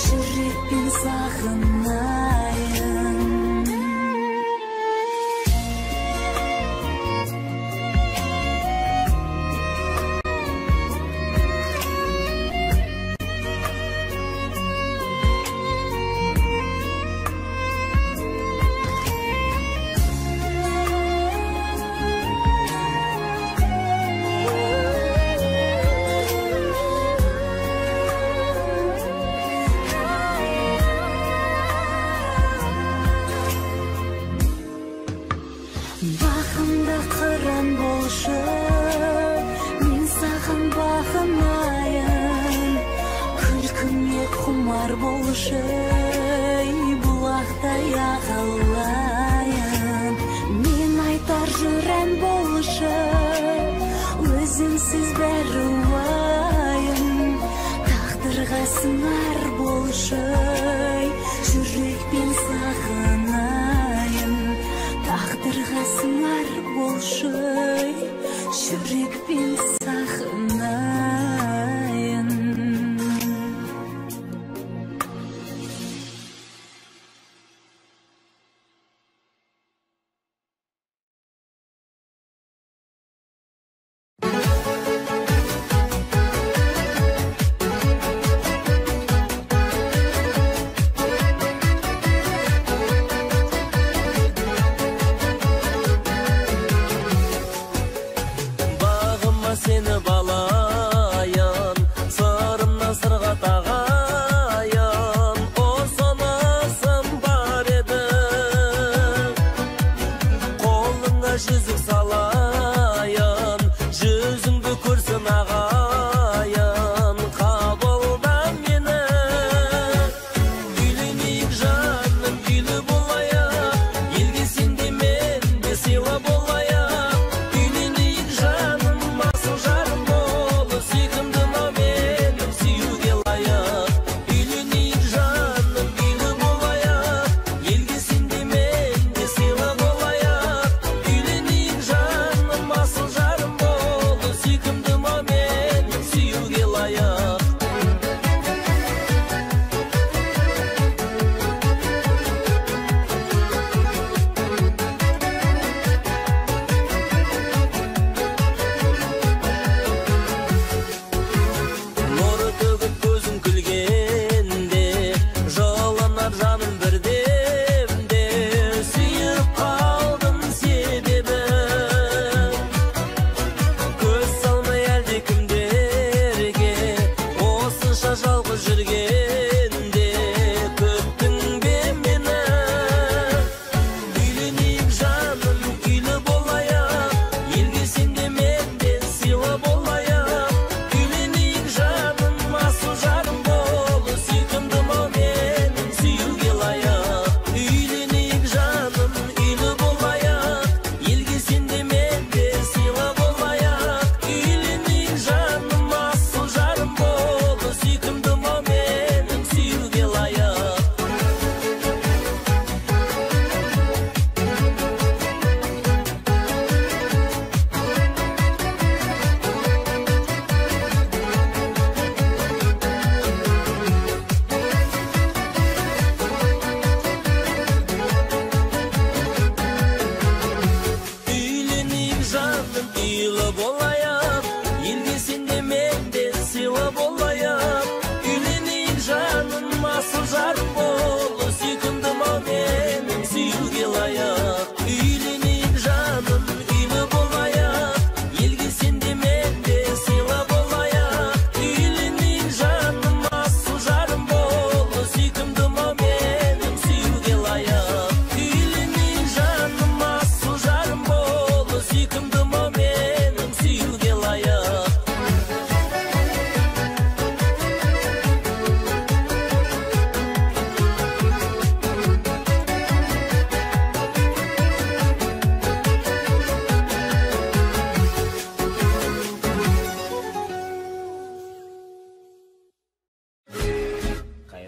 жүрекпен сағынайын. Бағымда қыран болшы, мен саған бағынайын. Күлкіңе құмар болшы, бұлақтай ағылайын. Мен айтар жүрән болшы, өзіңсіз бәрі уайым. Тағдырға сыңар болшы, жүрекпен сағынайын. Тағдырға сыңар болшы, жүрекпен сағынайын. Seni balayan, sırımdan sırğa tağayan, o sanasın var edi. Koluna yüzük salayan, yüzüngü kürsün ağayan, kabuldan meni. Gülünük canım gülü bolaya, ilgisin demen de sila bolaya. Gülünük canım жарым болу, сүйкімдім ау менің сүюге лайық. Үйленейік жаным, үйлі болайық, елге сенде мен де сыйлы болайық. Үйленейік жаным, асыл жарым болу, сүйкімдім ау менің сүюге лайық. Нұры төгіп көзің күлгенде, жаланар жаным бірдемде, сүйіп қалдым себебі. Көз салмай әлде кімдерге, осынша жалғыз жүргенде, көптің бе мені. Үйленейік жаным, үйлі болайық, елге сенде мен де сыйлы болайық. Үйленейік жаным, асыл жарым болу, сүйкімдім ау менің сүюге лайық. Үйленейік жаным, үйлі болайық, елге сенде мен де сыйлы болайық. Үйленейік жаным, асыл жарым болу, сүйкімдім ау менің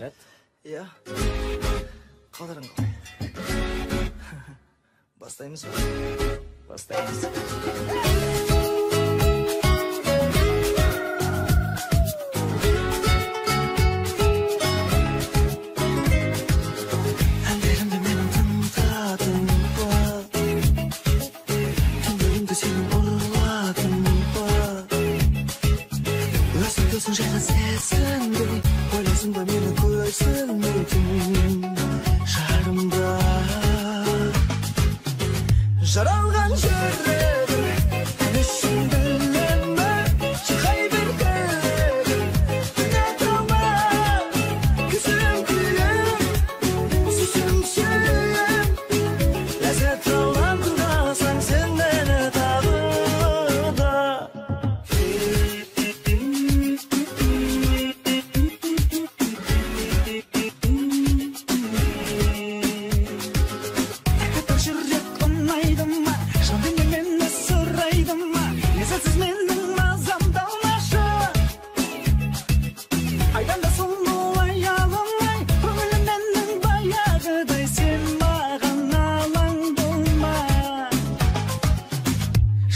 Kayrat. Ya. Қаларың қалай? Бастаймыз ба? Бастаймыз. Әндерімді менің тыңдадың ба? Түндерімді сенің ұрладың ба? Өзің жайға сезінбей, ойлайсың ба мені көзілмейтін жарымда? Жаралған жүрегім үшін білемі? Шырқай бер тілегім, үміт алма, күзім күйім, сүзім сүйем. Ләззат алған тыңдасаң сен мені тағы да. Жүрек ұнайды ма? Жандың мені сұрайды ма? Ләззатсыз менің мазам далмашы. Айдан да сұлу аялымай, көңілім менің баяғыдай, сен маған алаң болма.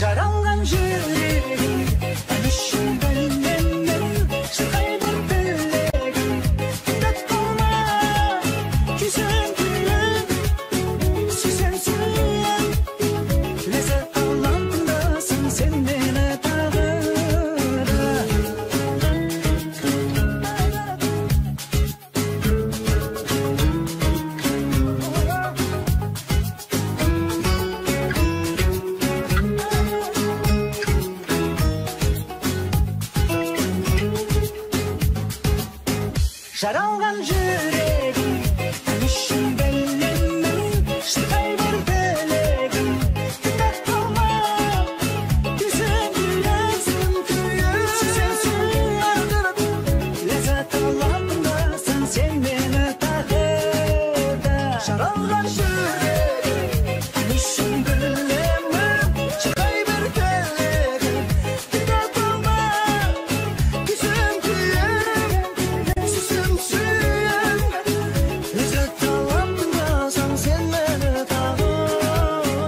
Жаралған жүрегім үшін білемін, шырқай бір тілегім, үміт болма, күзім күйім, сүйсем сүйем. Ләззат алам тыңдасаң сен мені тағы да. Жаралған жүрегім үшін білемін, шырқай бір тілегім, үміт болма, күзім күйім, сүйсем сүйем. Ләззат алам тыңдасаң сен мені тағы да. Жаралған жүрегім үшін білемін, шырқай бір тілегім, үміт болма, күзім күйім, сүйсем сүйем. Ләззат алам тыңдасаң сен мені тағы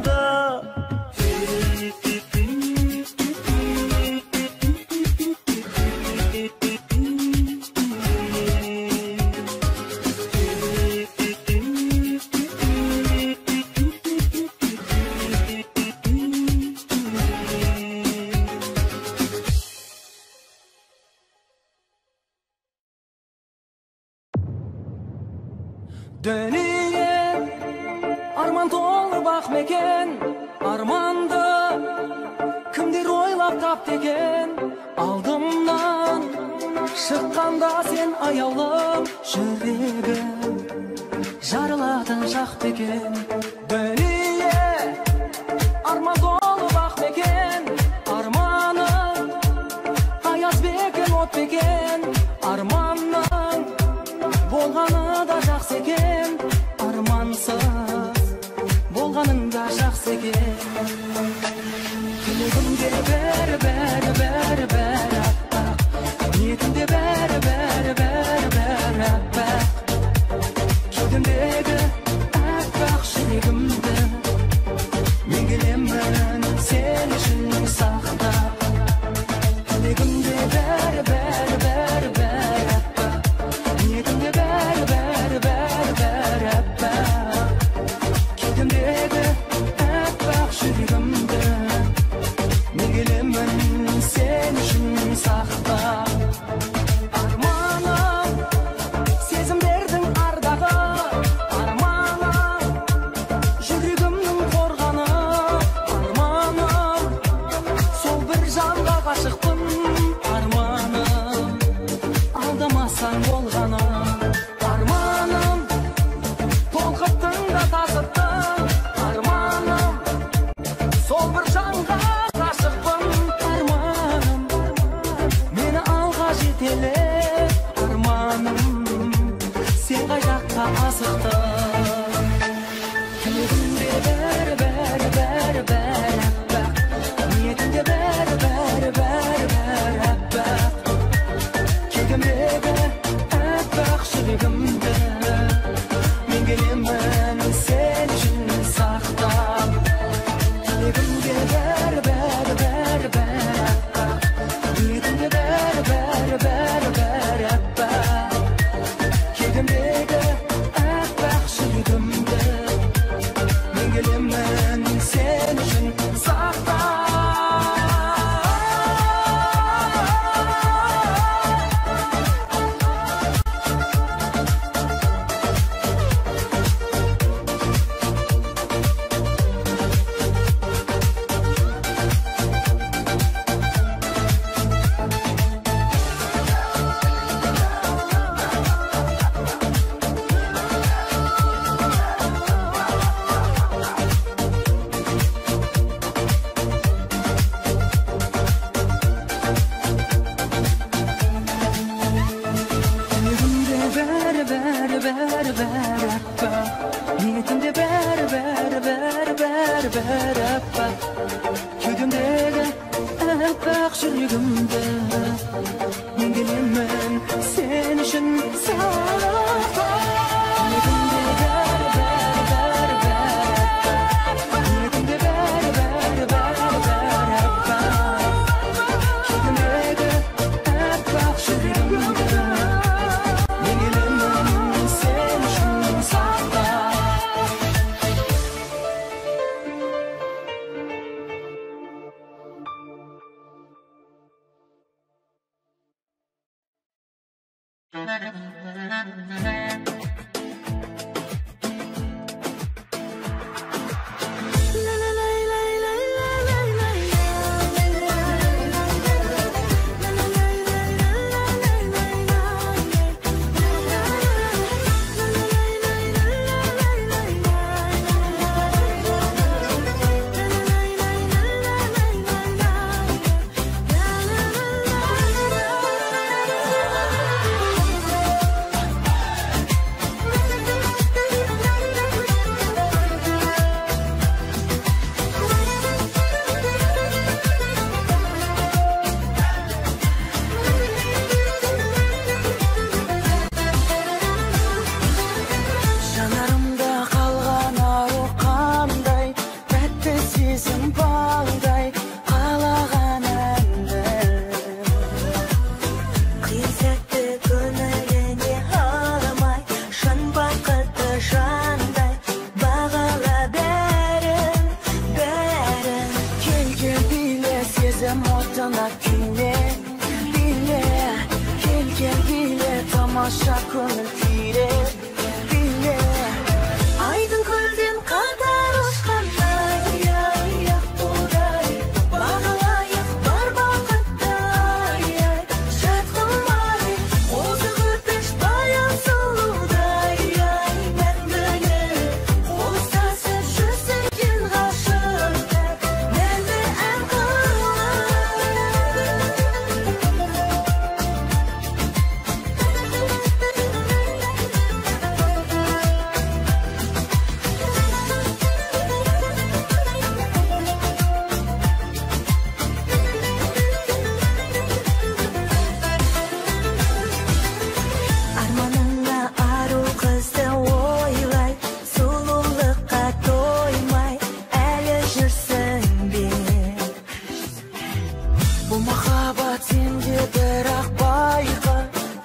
да. Döneyim arman толы бақ мекен, арманды кімдер ойлап тапты екен? Алдымнан шыққанда сен аяулым, жүрегім жарылатын шақ бекен. Дөнейім арман толы бақ мекен, арманым аяз бекен, от бекен. Арманның болғаны да жақсы екен, армансыз болғаның да жақсы екен. Тілегімде бәрі аппақ, ниетімде бәрі аппақ. Кеудемдегі аппақ жүрегімді мен келемін сен үшін сақтап. Тілегімде бәрі аппақ, ниетімде бәрі аппақ. Кеудемдегі аппақ жүрегімді мен келемін сен үшін сақтап. Арманым сезімдердің ардағы, арманым жүрегімнің қорғаны. Арманым сол бір жанға ғашықпын, арманым алдамасаң болғаны. Арманым толқыттың да тасыттың, арманым сол бір жанға ғашықпын. Арманым мені алға жетелеп, арманым сен қай жаққа асықтың? Тілегімде бәрі аппақ, ниетімде бәрі аппақ. Кеудемдегі аппақ appak жүрегімді мен келемін сен үшін сақтап тілегімде бәрі аппақ бетімде бәрі аппақ кеудемдегі аппақ жүрегімді мен келемін сен үшін сақтап Niyetimde bär appak kеудемдегі аппақ жүрегімді мен келемін сен үшін сақтап Niyetimde bär appak Niyetimde bär appak kеудемдегі аппақ жүрегімді мен келемін сен үшін сақтап Tamamşa көңіл күйре биле Айдың көлден қатар ұшқандай аяқ будай бағалайық бар бақыттай жатқымай озық өтіш баян сұлудай мәңгілі қостасып жүзген ғашықтар мәңгі ән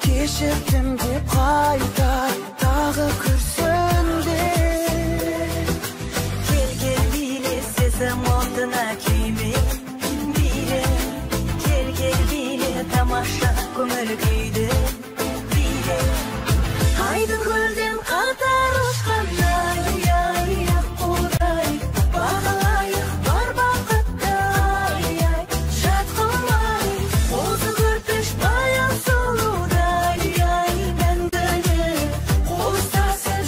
Кешірдім деп қайта тағы күрсінді Кел биле сезім отына күйме биле Кел биле тамаша көңіл күйді биле Айдың көлден қатар ұшқандай аяқ будай бағалайық бар бақыттай жатқымай озық өтіш баян сұлудай мәңгілі қостасып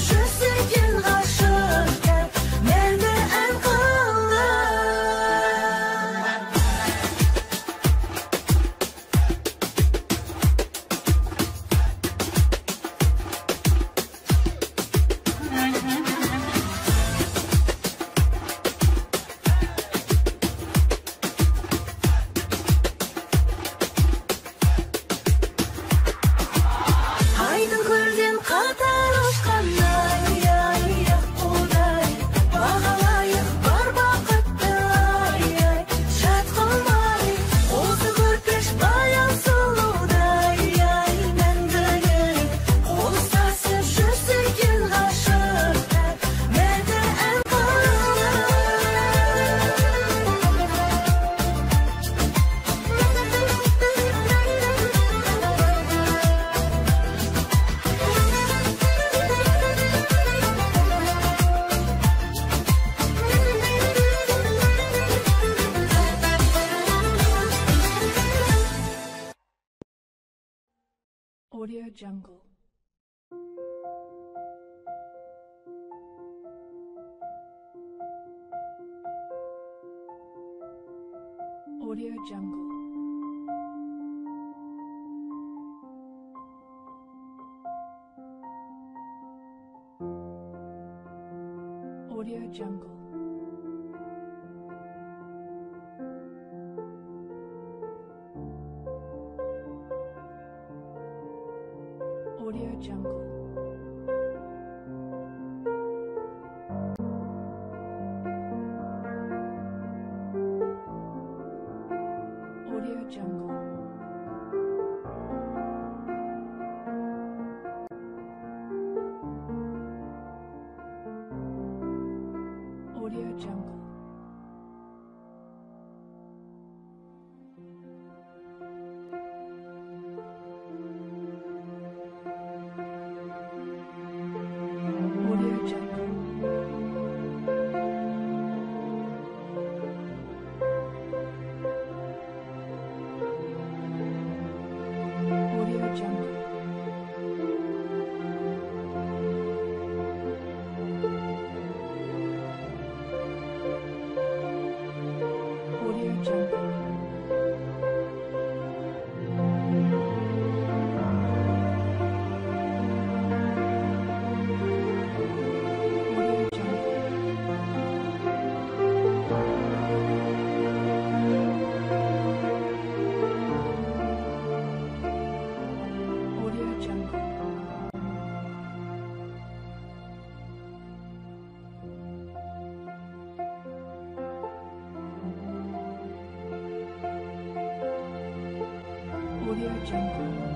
Audio Jungle. Audio Jungle. Audio Jungle. Audio Jungle. Audio Jungle. Audio Jungle. Audio Jungle. Audio Jungle. Audio Jungle. Audio Jungle. Audio Jungle. Audio Jungle.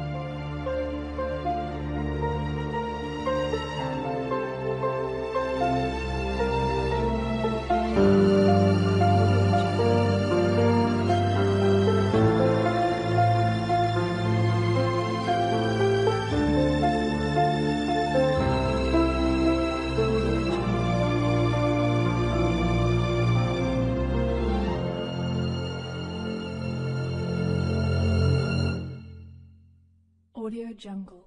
Audio Jungle.